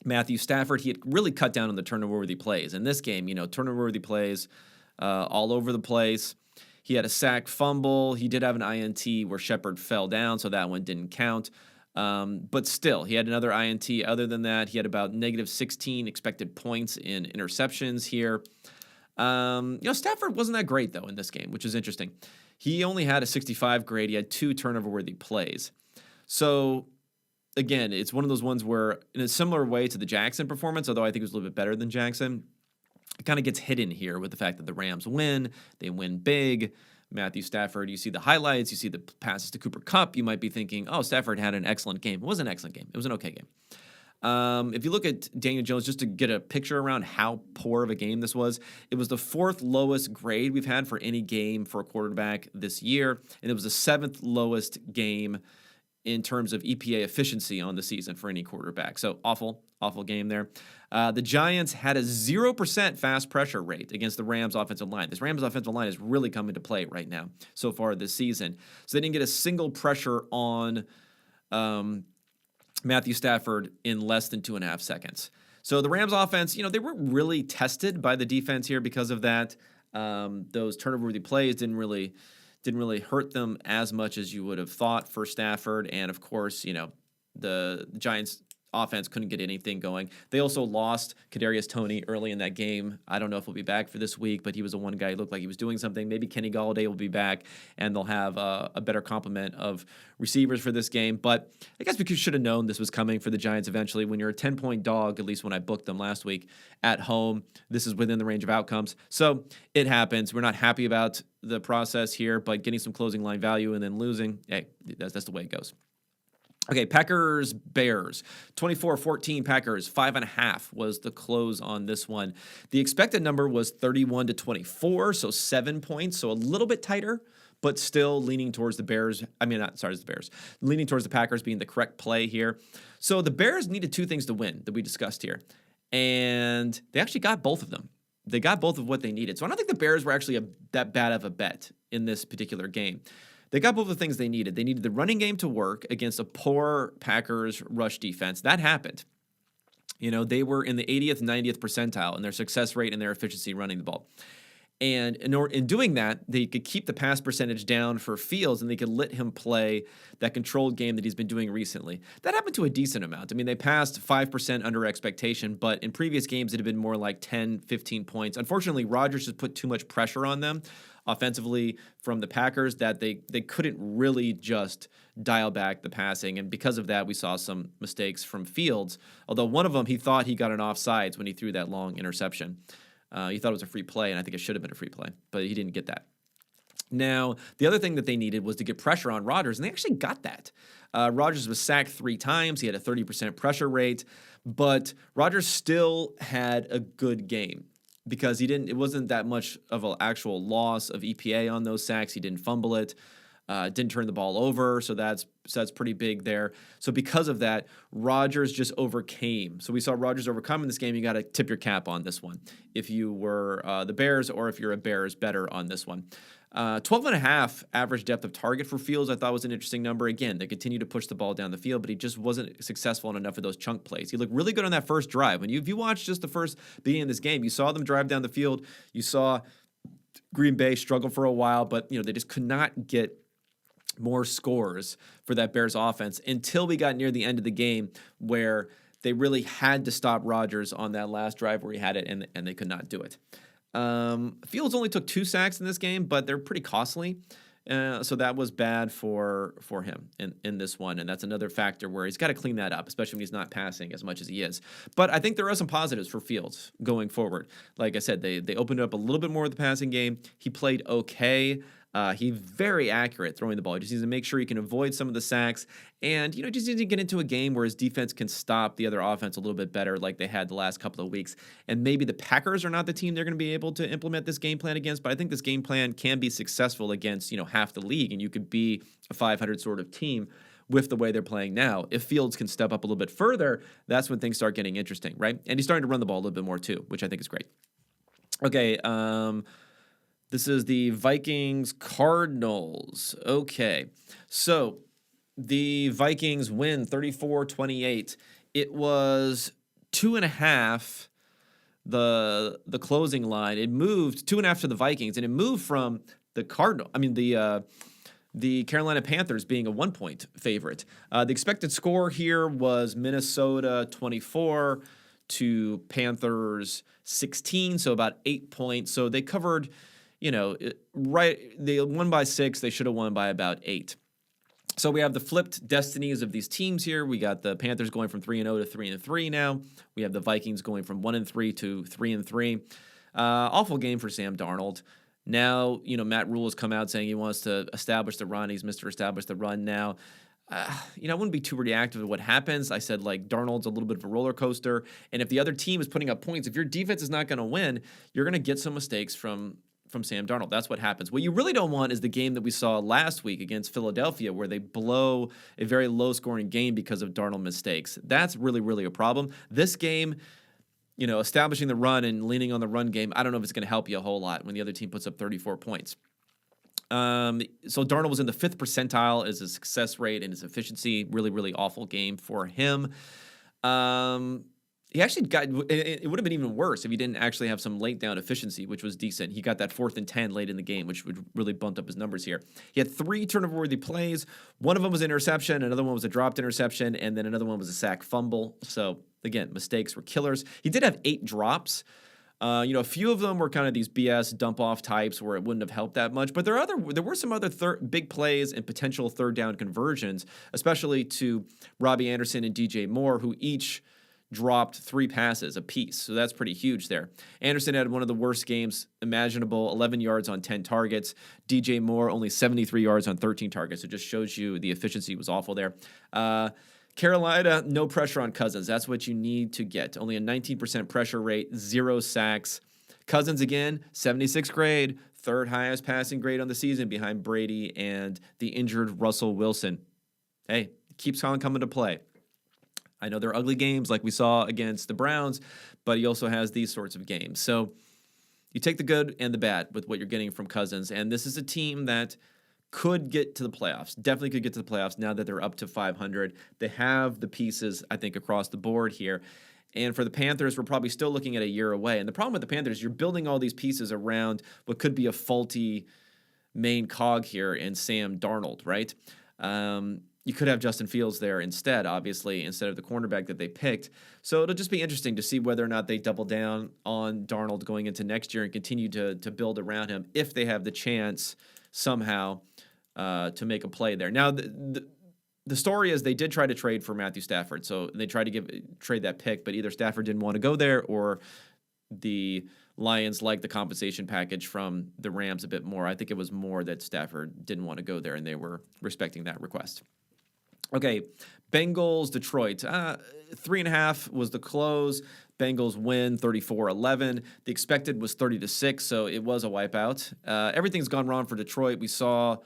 S1: Matthew Stafford. He had really cut down on the turnover-worthy plays. In this game, turnover-worthy plays all over the place. He had a sack fumble. He did have an INT where Shepard fell down, so that one didn't count. But still, he had another INT. Other than that, he had about -16 expected points in interceptions here. Stafford wasn't that great, though, in this game, which is interesting. He only had a 65 grade. He had 2 turnover-worthy plays. So, again, it's one of those ones where, in a similar way to the Jackson performance, although I think it was a little bit better than Jackson, it kind of gets hidden here with the fact that the Rams win. They win big. Matthew Stafford, you see the highlights, you see the passes to Cooper Kupp. You might be thinking, Stafford had an excellent game. It was an excellent game. It was an okay game. If you look at Daniel Jones, just to get a picture around how poor of a game this was, it was the 4th lowest grade we've had for any game for a quarterback this year, and it was the 7th lowest game in terms of EPA efficiency on the season for any quarterback. So awful game there. The Giants had a 0% fast pressure rate against the Rams offensive line. This Rams offensive line is really coming to play right now so far this season. So they didn't get a single pressure on Matthew Stafford in less than 2.5 seconds. So the Rams offense, they weren't really tested by the defense here because of that. Those turnover-worthy plays didn't really hurt them as much as you would have thought for Stafford. And of course, the Giants offense couldn't get anything going. They also lost Kadarius Toney early in that game. I don't know if he'll be back for this week, but he was the one guy who looked like he was doing something. Maybe Kenny Golladay will be back, and they'll have a better complement of receivers for this game. But I guess we should have known this was coming for the Giants eventually. When you're a 10-point dog, at least when I booked them last week at home, this is within the range of outcomes. So it happens. We're not happy about the process here, but getting some closing line value and then losing, hey, that's the way it goes. Okay, Packers, Bears, 24-14 Packers, 5.5 was the close on this one. The expected number was 31-24, so 7 points, so a little bit tighter, but still leaning towards the Bears. Leaning towards the Packers being the correct play here. So the Bears needed 2 things to win that we discussed here, and they actually got both of them. They got both of what they needed. So I don't think the Bears were actually that bad of a bet in this particular game. They got both the things they needed. They needed the running game to work against a poor Packers rush defense. That happened. They were in the 80th, 90th percentile in their success rate and their efficiency running the ball. And in doing that, they could keep the pass percentage down for Fields, and they could let him play that controlled game that he's been doing recently. That happened to a decent amount. I mean, they passed 5% under expectation, but in previous games, it had been more like 10, 15 points. Unfortunately, Rodgers just put too much pressure on them offensively from the Packers that they couldn't really just dial back the passing. And because of that, we saw some mistakes from Fields, although one of them, he thought he got an offsides when he threw that long interception. He thought it was a free play, and I think it should have been a free play, but he didn't get that. Now, the other thing that they needed was to get pressure on Rodgers, and they actually got that. Rodgers was sacked 3 times. He had a 30% pressure rate, but Rodgers still had a good game because it wasn't that much of an actual loss of EPA on those sacks. He didn't fumble it. Didn't turn the ball over, so that's pretty big there. So because of that, Rodgers just overcame. So we saw Rodgers overcome in this game. You got to tip your cap on this one if you were the Bears or if you're a Bears better on this one. 12.5 average depth of target for Fields I thought was an interesting number. Again, they continue to push the ball down the field, but he just wasn't successful in enough of those chunk plays. He looked really good on that first drive. If you watched just the first beginning of this game, you saw them drive down the field. You saw Green Bay struggle for a while, but they just could not get more scores for that Bears offense until we got near the end of the game where they really had to stop Rodgers on that last drive where he had it, and they could not do it. Fields only took 2 sacks in this game, but they're pretty costly. So that was bad for him in this one, and that's another factor where he's got to clean that up, especially when he's not passing as much as he is. But I think there are some positives for Fields going forward. Like I said, they opened up a little bit more with the passing game. He played okay. He's very accurate throwing the ball. He just needs to make sure he can avoid some of the sacks and, just needs to get into a game where his defense can stop the other offense a little bit better like they had the last couple of weeks. And maybe the Packers are not the team they're going to be able to implement this game plan against, but I think this game plan can be successful against, half the league, and you could be a 500 sort of team with the way they're playing now. If Fields can step up a little bit further, that's when things start getting interesting, right? And he's starting to run the ball a little bit more too, which I think is great. Okay, this is the Vikings Cardinals. Okay, so the Vikings win 34-28. It was 2.5, the closing line. It moved 2.5 to the Vikings, and it moved from the the Carolina Panthers being a 1-point favorite. The expected score here was Minnesota 24 to Panthers 16, so about 8 points. So they covered. They won by 6. They should have won by about 8. So we have the flipped destinies of these teams here. We got the Panthers going from 3-0 to 3-3 now. We have the Vikings going from 1-3 to 3-3. Awful game for Sam Darnold. Now, Matt Rule has come out saying he wants to establish the run. He's Mr. Establish the Run now. I wouldn't be too reactive to what happens. I said, like, Darnold's a little bit of a roller coaster. And if the other team is putting up points, if your defense is not going to win, you're going to get some mistakes from Sam Darnold. That's what happens. What you really don't want is the game that we saw last week against Philadelphia, where they blow a very low-scoring game because of Darnold mistakes. That's really, really a problem. This game, establishing the run and leaning on the run game, I don't know if it's going to help you a whole lot when the other team puts up 34 points. So Darnold was in the 5th percentile as his success rate and his efficiency. Really, really awful game for him. He actually it would have been even worse if he didn't actually have some late down efficiency, which was decent. He got that 4th and 10 late in the game, which would really bumped up his numbers here. He had 3 turnover-worthy plays. One of them was an interception, another one was a dropped interception, and then another one was a sack fumble. So, again, mistakes were killers. He did have 8 drops. A few of them were kind of these BS dump-off types where it wouldn't have helped that much. But there were some other big plays and potential third down conversions, especially to Robbie Anderson and DJ Moore, who each dropped 3 passes apiece. So that's pretty huge there. Anderson had one of the worst games imaginable, 11 yards on 10 targets. DJ Moore only 73 yards on 13 targets. It just shows you the efficiency was awful there. Carolina, no pressure on Cousins. That's what you need to get. Only a 19% pressure rate, 0 sacks. Cousins, again, 76th grade, 3rd highest passing grade on the season behind Brady and the injured Russell Wilson. Hey, keeps on coming to play. I know they're ugly games like we saw against the Browns, but he also has these sorts of games. So you take the good and the bad with what you're getting from Cousins, and this is a team that could get to the playoffs, definitely could get to the playoffs now that they're up to 500. They have the pieces, I think, across the board here. And for the Panthers, we're probably still looking at a year away. And the problem with the Panthers, you're building all these pieces around what could be a faulty main cog here in Sam Darnold, right? You could have Justin Fields there instead, obviously, instead of the cornerback that they picked. So it'll just be interesting to see whether or not they double down on Darnold going into next year and continue to build around him if they have the chance somehow to make a play there. Now, the story is they did try to trade for Matthew Stafford. So they tried to trade that pick, but either Stafford didn't want to go there or the Lions liked the compensation package from the Rams a bit more. I think it was more that Stafford didn't want to go there, and they were respecting that request. Okay, Bengals, Detroit. 3.5 was the close. Bengals win 34-11. The expected was 30-6, so it was a wipeout. Everything's gone wrong for Detroit. We saw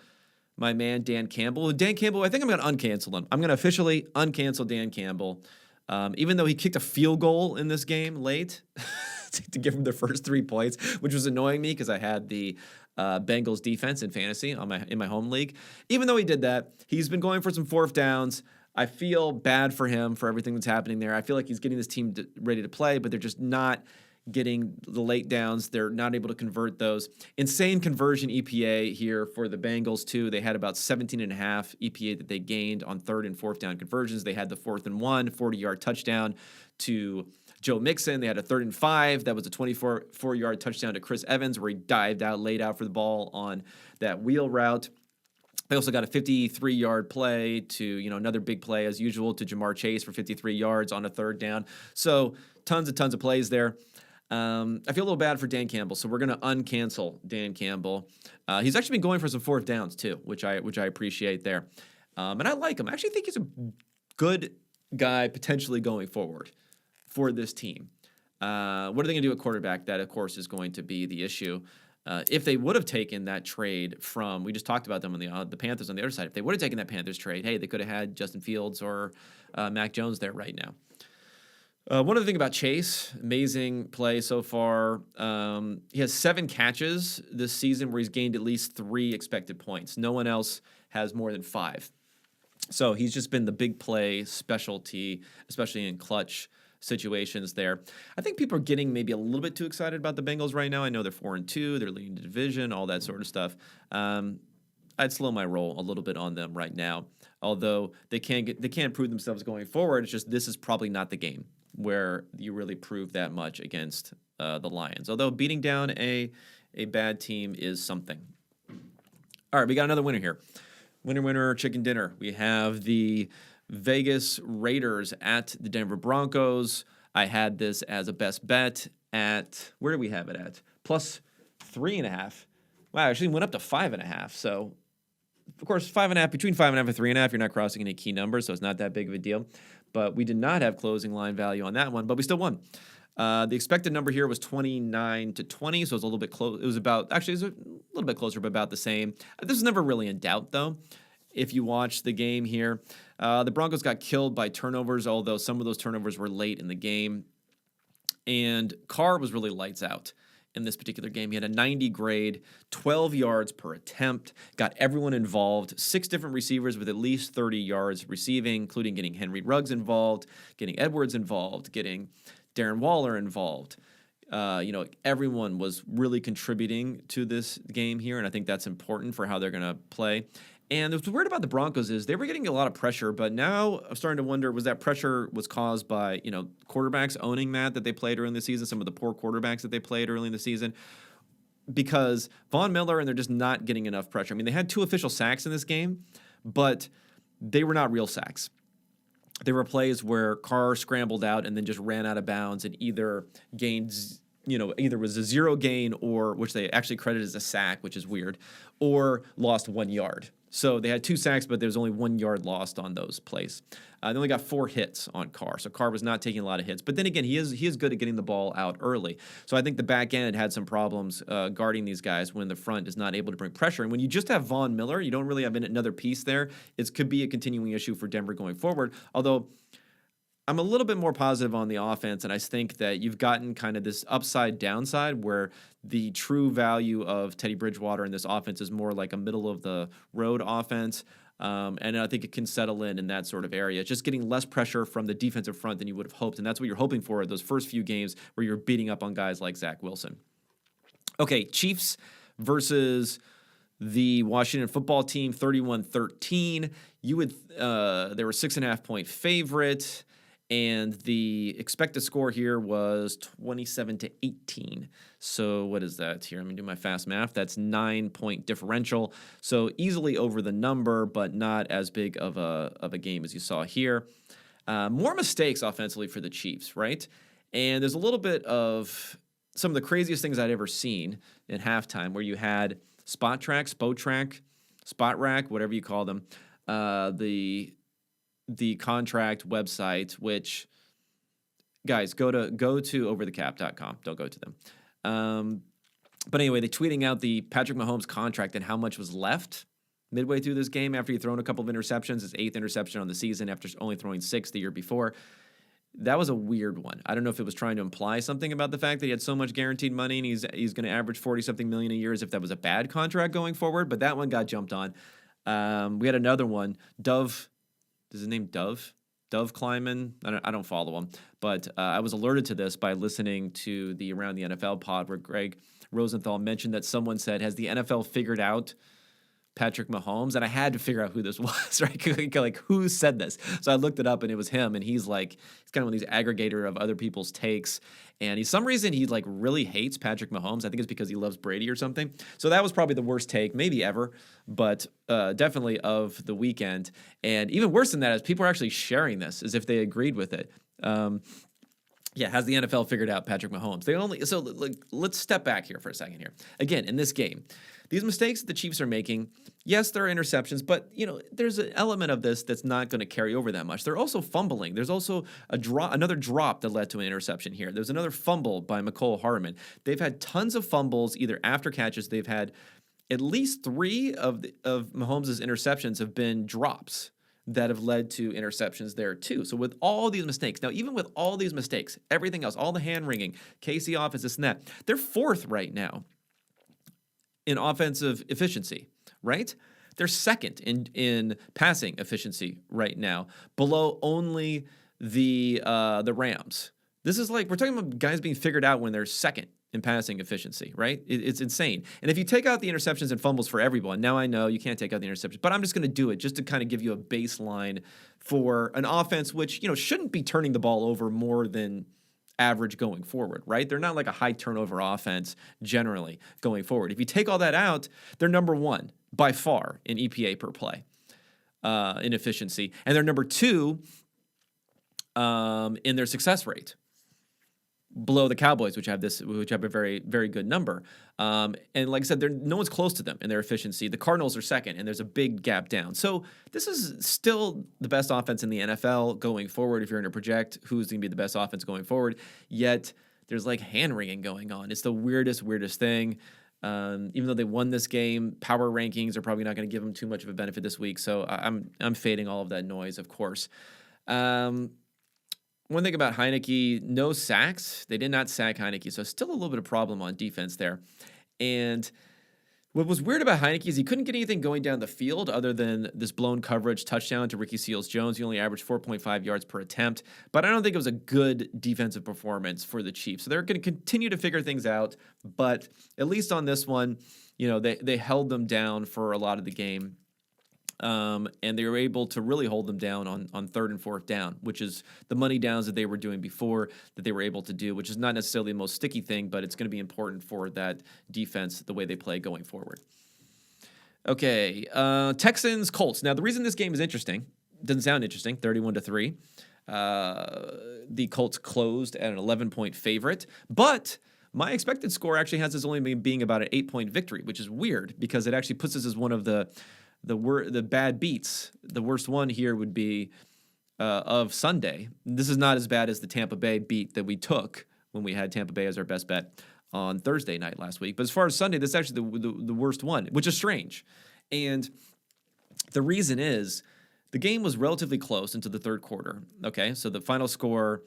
S1: my man Dan Campbell. Dan Campbell, I think I'm going to uncancel him. I'm going to officially uncancel Dan Campbell. Even though he kicked a field goal in this game late to give him the first 3 points, which was annoying me because I had the Bengals defense in fantasy in my home league. Even though he did that, he's been going for some 4th downs. I feel bad for him for everything that's happening there. I feel like he's getting this team ready to play, but they're just not getting the late downs. They're not able to convert those. Insane conversion EPA here for the Bengals, too. They had about 17.5 EPA that they gained on 3rd and 4th down conversions. They had the 4th and 1, 40-yard touchdown to Joe Mixon. They had a 3rd and 5. That was a 24-yard touchdown to Chris Evans where he dived out, laid out for the ball on that wheel route. They also got a 53-yard play to, another big play as usual to Jamar Chase for 53 yards on a 3rd down. So tons of plays there. I feel a little bad for Dan Campbell, so we're going to uncancel Dan Campbell. He's actually been going for some 4th downs too, which I appreciate there. And I like him. I actually think he's a good guy potentially going forward for this team. What are they going to do at quarterback? That, of course, is going to be the issue. If they would have taken that trade from, we just talked about them on the Panthers on the other side. If they would have taken that Panthers trade, hey, they could have had Justin Fields or Mac Jones there right now. One other thing about Chase, amazing play so far. He has 7 catches this season where he's gained at least 3 expected points. No one else has more than 5. So he's just been the big play specialty, especially in clutch situations there. I think people are getting maybe a little bit too excited about the Bengals right now. I know they're 4-2, they're leading the division, all that sort of stuff. I'd slow my roll a little bit on them right now. Although they can't prove themselves going forward. It's just this is probably not the game where you really prove that much against the Lions. Although beating down a bad team is something. All right, we got another winner here. Winner, chicken dinner. We have the Vegas Raiders at the Denver Broncos. I had this as a best bet at, where do we have it at? Plus 3.5. Wow, actually went up to 5.5. So of course, 5.5, between 5.5 and 3.5, you're not crossing any key numbers, so it's not that big of a deal. But we did not have closing line value on that one, but we still won. The expected number here was 29-20, so it was a little bit close. It was a little bit closer, but about the same. This is never really in doubt, though. If you watch the game here, the Broncos got killed by turnovers, although some of those turnovers were late in the game. And Carr was really lights out in this particular game. He had a 90 grade, 12 yards per attempt, got everyone involved, 6 different receivers with at least 30 yards receiving, including getting Henry Ruggs involved, getting Edwards involved, getting Darren Waller involved. Everyone was really contributing to this game here, and I think that's important for how they're going to play. And what's weird about the Broncos is they were getting a lot of pressure, but now I'm starting to wonder, was that pressure was caused by, quarterbacks owning that they played early in the season, some of the poor quarterbacks that they played early in the season? Because Von Miller, and they're just not getting enough pressure. I mean, they had 2 official sacks in this game, but they were not real sacks. There were plays where Carr scrambled out and then just ran out of bounds and either was a 0 gain, or which they actually credit as a sack, which is weird, or lost 1 yard. So they had 2 sacks, but there was only 1 yard lost on those plays. They only got 4 hits on Carr, so Carr was not taking a lot of hits. But then again, he is good at getting the ball out early. So I think the back end had some problems guarding these guys when the front is not able to bring pressure. And when you just have Von Miller, you don't really have another piece there. It could be a continuing issue for Denver going forward, although I'm a little bit more positive on the offense, and I think that you've gotten kind of this upside-downside where the true value of Teddy Bridgewater in this offense is more like a middle-of-the-road offense, and I think it can settle in that sort of area. Just getting less pressure from the defensive front than you would have hoped, and that's what you're hoping for those first few games where you're beating up on guys like Zach Wilson. Okay, Chiefs versus the Washington football team, 31-13. They were 6.5-point favorite. And the expected score here was 27-18. So what is that here? I'm going to do my fast math. That's 9-point differential. So easily over the number, but not as big of a game as you saw here. More mistakes offensively for the Chiefs, right? And there's a little bit of some of the craziest things I'd ever seen in halftime, where you had spot track, spot rack, whatever you call them, the contract website, which, guys, go to overthecap.com. Don't go to them. But anyway, they're tweeting out the Patrick Mahomes contract and how much was left midway through this game after he'd thrown a couple of interceptions, his 8th interception on the season after only throwing 6 the year before. That was a weird one. I don't know if it was trying to imply something about the fact that he had so much guaranteed money and he's going to average 40-something million a year, as if that was a bad contract going forward, but that one got jumped on. We had another one, Dove. Is his name Dove? Dove Kleiman? I don't follow him. But I was alerted to this by listening to the Around the NFL pod, where Greg Rosenthal mentioned that someone said, has the NFL figured out Patrick Mahomes? And I had to figure out who this was, right? Like, who said this? So I looked it up, and it was him. And he's kind of one of these aggregator of other people's takes. And some reason he really hates Patrick Mahomes. I think it's because he loves Brady or something. So that was probably the worst take, maybe ever, but definitely of the weekend. And even worse than that is people are actually sharing this as if they agreed with it. Has the NFL figured out Patrick Mahomes? Let's step back here for a second here. Again, in this game, these mistakes that the Chiefs are making, yes, there are interceptions, but there's an element of this that's not going to carry over that much. They're also fumbling. There's also another drop that led to an interception here. There's another fumble by McCole Hardman. They've had tons of fumbles, either after catches. They've had at least 3 of Mahomes' interceptions have been drops that have led to interceptions there too. So with all these mistakes, now even with all these mistakes, everything else, all the hand-wringing, Casey offense, this and that, they're 4th right now in offensive efficiency, right? They're 2nd in passing efficiency right now, below only the Rams. This is we're talking about guys being figured out when they're 2nd in passing efficiency, right? It's insane. And if you take out the interceptions and fumbles for everyone, now I know you can't take out the interceptions, but I'm just going to do it just to kind of give you a baseline for an offense which, shouldn't be turning the ball over more than average going forward, right? They're not like a high turnover offense generally going forward. If you take all that out, they're number 1 by far in EPA per play in efficiency, and they're number 2 in their success rate, below the Cowboys, which have a very, very good number. And like I said, no one's close to them in their efficiency. The Cardinals are second, and there's a big gap down. So this is still the best offense in the NFL going forward. If you're going to project who's going to be the best offense going forward, yet there's like hand-wringing going on. It's the weirdest thing. Even though they won this game, power rankings are probably not going to give them too much of a benefit this week. So I'm fading all of that noise, of course. One thing about Heinicke, no sacks. They did not sack Heinicke, so still a little bit of problem on defense there. And what was weird about Heinicke is he couldn't get anything going down the field other than this blown coverage touchdown to Ricky Seals-Jones. He only averaged 4.5 yards per attempt, but I don't think it was a good defensive performance for the Chiefs. So they're going to continue to figure things out, but at least on this one, they held them down for a lot of the game. And they were able to really hold them down on third and fourth down, which is the money downs that they were doing before that they were able to do, which is not necessarily the most sticky thing, but it's going to be important for that defense, the way they play going forward. Okay, Texans, Colts. Now, the reason this game is interesting, doesn't sound interesting, 31-3. The Colts closed at an 11-point favorite, but my expected score actually has this only being about an 8-point victory, which is weird because it actually puts us as one of the bad beats. The worst one here would be of Sunday. This is not as bad as the Tampa Bay beat that we took when we had Tampa Bay as our best bet on Thursday night last week. But as far as Sunday, this is actually the worst one, which is strange. And the reason is the game was relatively close into the third quarter. Okay, so the final score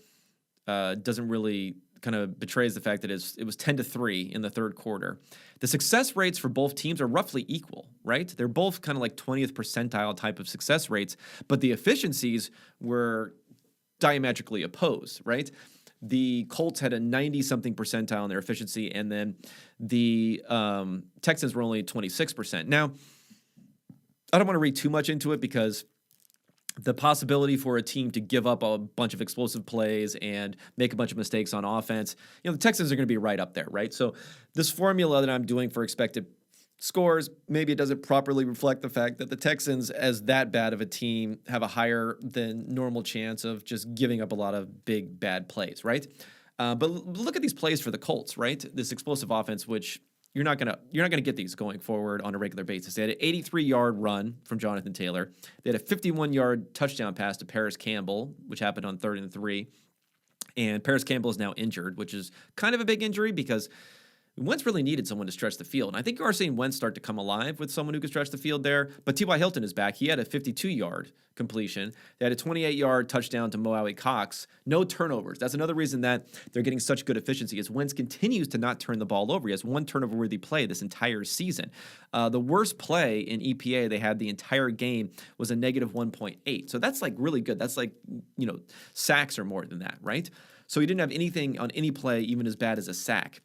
S1: doesn't really kind of betrays the fact that it was 10-3 in the third quarter. The success rates for both teams are roughly equal, right? They're both kind of like 20th percentile type of success rates, but the efficiencies were diametrically opposed, right? The Colts had a 90-something percentile in their efficiency, and then the Texans were only 26%. Now, I don't want to read too much into it because the possibility for a team to give up a bunch of explosive plays and make a bunch of mistakes on offense, the Texans are going to be right up there, right? So this formula that I'm doing for expected scores, maybe it doesn't properly reflect the fact that the Texans, as that bad of a team, have a higher than normal chance of just giving up a lot of big, bad plays, right? But look at these plays for the Colts, right? This explosive offense, which you're not gonna get these going forward on a regular basis. They had an 83-yard run from Jonathan Taylor. They had a 51-yard touchdown pass to Paris Campbell, which happened on 3rd and 3. And Paris Campbell is now injured, which is kind of a big injury because Wentz really needed someone to stretch the field. And I think you are seeing Wentz start to come alive with someone who can stretch the field there. But T.Y. Hilton is back. He had a 52-yard completion. They had a 28-yard touchdown to Mo Alley-Cox. No turnovers. That's another reason that they're getting such good efficiency is Wentz continues to not turn the ball over. He has one turnover-worthy play this entire season. The worst play in EPA they had the entire game was a negative 1.8. So that's like really good. That's like, sacks or more than that, right? So he didn't have anything on any play even as bad as a sack.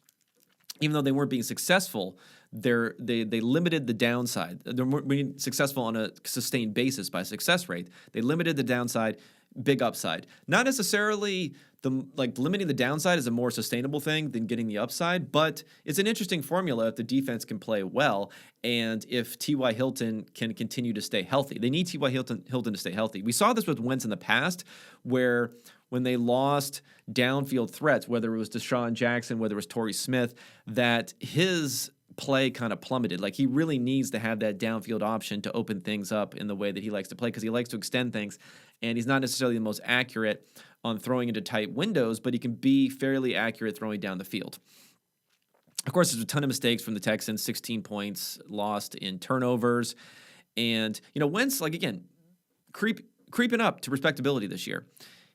S1: Even though they weren't being successful, they limited the downside. They weren't being successful on a sustained basis by success rate. They limited the downside, big upside. Not necessarily limiting the downside is a more sustainable thing than getting the upside, but it's an interesting formula if the defense can play well and if T.Y. Hilton can continue to stay healthy. They need T.Y. Hilton to stay healthy. We saw this with Wentz in the past where when they lost downfield threats, whether it was Deshaun Jackson, whether it was Torrey Smith, that his play kind of plummeted. Like he really needs to have that downfield option to open things up in the way that he likes to play because he likes to extend things, and he's not necessarily the most accurate on throwing into tight windows, but he can be fairly accurate throwing down the field. Of course, there's a ton of mistakes from the Texans, 16 points lost in turnovers. And, Wentz, creeping up to respectability this year.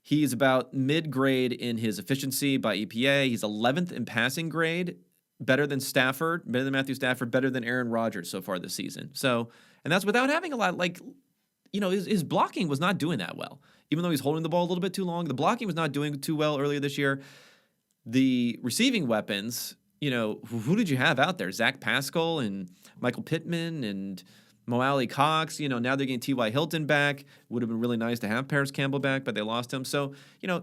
S1: He's about mid-grade in his efficiency by EPA. He's 11th in passing grade, better than Matthew Stafford, better than Aaron Rodgers so far this season. So, and that's without having a lot, his blocking was not doing that well. Even though he's holding the ball a little bit too long, the blocking was not doing too well earlier this year. The receiving weapons, who did you have out there? Zach Pascal and Michael Pittman and Mo Alley-Cox, now they're getting T.Y. Hilton back. Would have been really nice to have Paris Campbell back, but they lost him. So,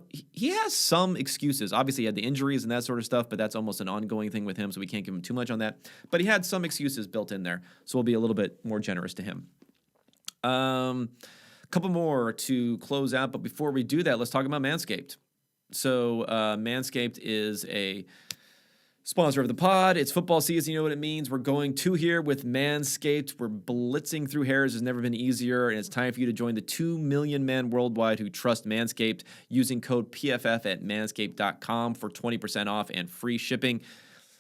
S1: he has some excuses. Obviously, he had the injuries and that sort of stuff, but that's almost an ongoing thing with him, so we can't give him too much on that. But he had some excuses built in there, so we'll be a little bit more generous to him. A couple more to close out, but before we do that, let's talk about Manscaped. So Manscaped is a sponsor of the pod. It's football season. You know what it means. We're going to here with Manscaped. We're blitzing through hairs. It's never been easier, and it's time for you to join the 2 million men worldwide who trust Manscaped using code PFF at manscaped.com for 20% off and free shipping.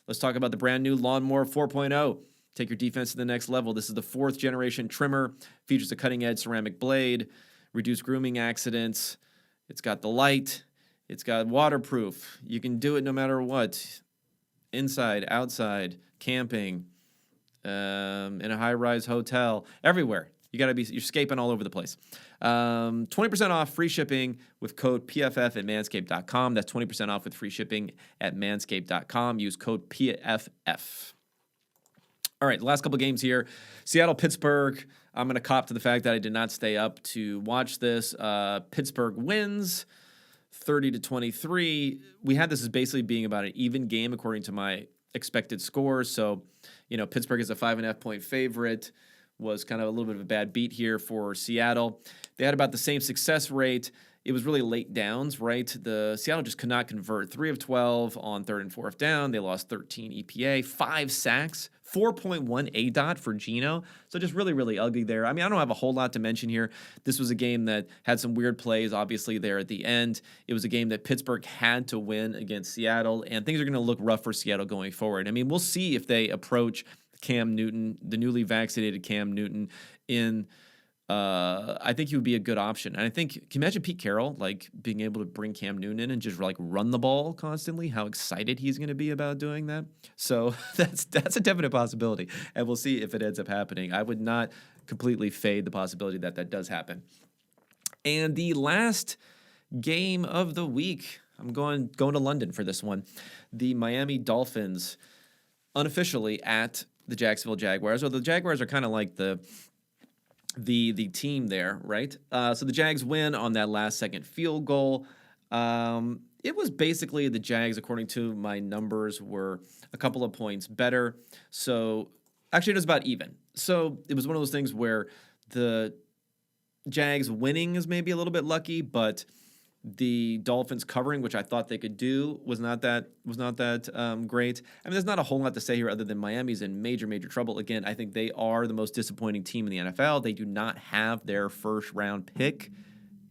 S1: Let's talk about the brand new Lawnmower 4.0. Take your defense to the next level. This is the 4th generation trimmer. Features a cutting-edge ceramic blade, reduced grooming accidents. It's got the light. It's got waterproof. You can do it no matter what. Inside, outside, camping, in a high-rise hotel, everywhere. You're scaping all over the place. 20% off, free shipping with code PFF at manscaped.com. That's 20% off with free shipping at manscaped.com. Use code PFF. All right, the last couple of games here. Seattle, Pittsburgh. I'm going to cop to the fact that I did not stay up to watch this. Pittsburgh wins 30-23. We had this as basically being about an even game according to my expected scores. So, Pittsburgh is a 5.5-point favorite. Was kind of a little bit of a bad beat here for Seattle. They had about the same success rate. It was really late downs, right? The Seattle just could not convert. 3 of 12 on 3rd and 4th down. They lost 13 EPA, 5 sacks, 4.1 ADOT for Geno. So just really, really ugly there. I mean, I don't have a whole lot to mention here. This was a game that had some weird plays, obviously, there at the end. It was a game that Pittsburgh had to win against Seattle, and things are going to look rough for Seattle going forward. I mean, we'll see if they approach Cam Newton, the newly vaccinated Cam Newton, in I think he would be a good option. And I think, can you imagine Pete Carroll, being able to bring Cam Newton in and just, run the ball constantly? How excited he's going to be about doing that? So that's a definite possibility, and we'll see if it ends up happening. I would not completely fade the possibility that that does happen. And the last game of the week, I'm going to London for this one. The Miami Dolphins, unofficially at the Jacksonville Jaguars. Well, the Jaguars are kind of like the team there, right? So the Jags win on that last-second field goal. It was basically the Jags, according to my numbers, were a couple of points better. So actually, it was about even. So it was one of those things where the Jags winning is maybe a little bit lucky, but the Dolphins covering, which I thought they could do, was not that great. I mean, there's not a whole lot to say here other than Miami's in major, major trouble. Again, I think they are the most disappointing team in the NFL. They do not have their first-round pick,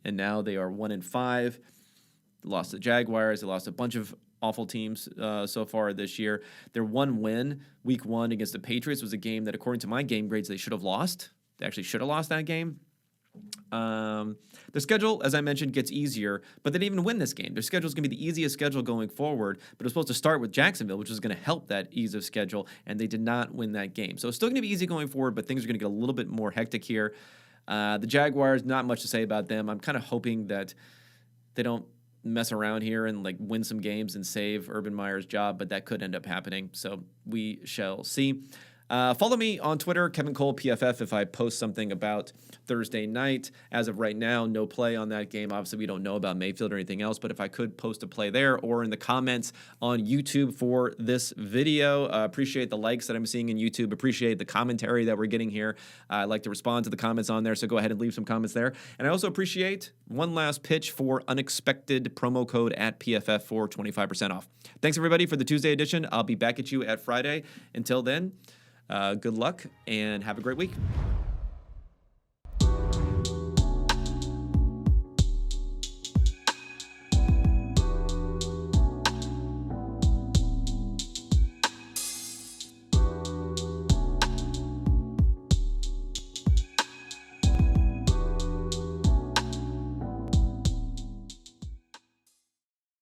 S1: and now they are 1-5. They lost the Jaguars. They lost a bunch of awful teams so far this year. Their one win, week 1 against the Patriots, was a game that, according to my game grades, they should have lost. They actually should have lost that game. Their schedule, as I mentioned, gets easier, but they didn't even win this game. Their schedule is going to be the easiest schedule going forward, but it was supposed to start with Jacksonville, which was going to help that ease of schedule, and they did not win that game. So it's still going to be easy going forward, but things are going to get a little bit more hectic here. The Jaguars, not much to say about them. I'm kind of hoping that they don't mess around here and win some games and save Urban Meyer's job, but that could end up happening, so we shall see. Follow me on Twitter, Kevin Cole PFF, if I post something about Thursday night. As of right now, no play on that game. Obviously, we don't know about Mayfield or anything else, but if I could post a play there or in the comments on YouTube for this video, appreciate the likes that I'm seeing in YouTube. Appreciate the commentary that we're getting here. I like to respond to the comments on there, so go ahead and leave some comments there. And I also appreciate one last pitch for unexpected promo code at PFF for 25% off. Thanks, everybody, for the Tuesday edition. I'll be back at you at Friday. Until then, good luck and have a great week.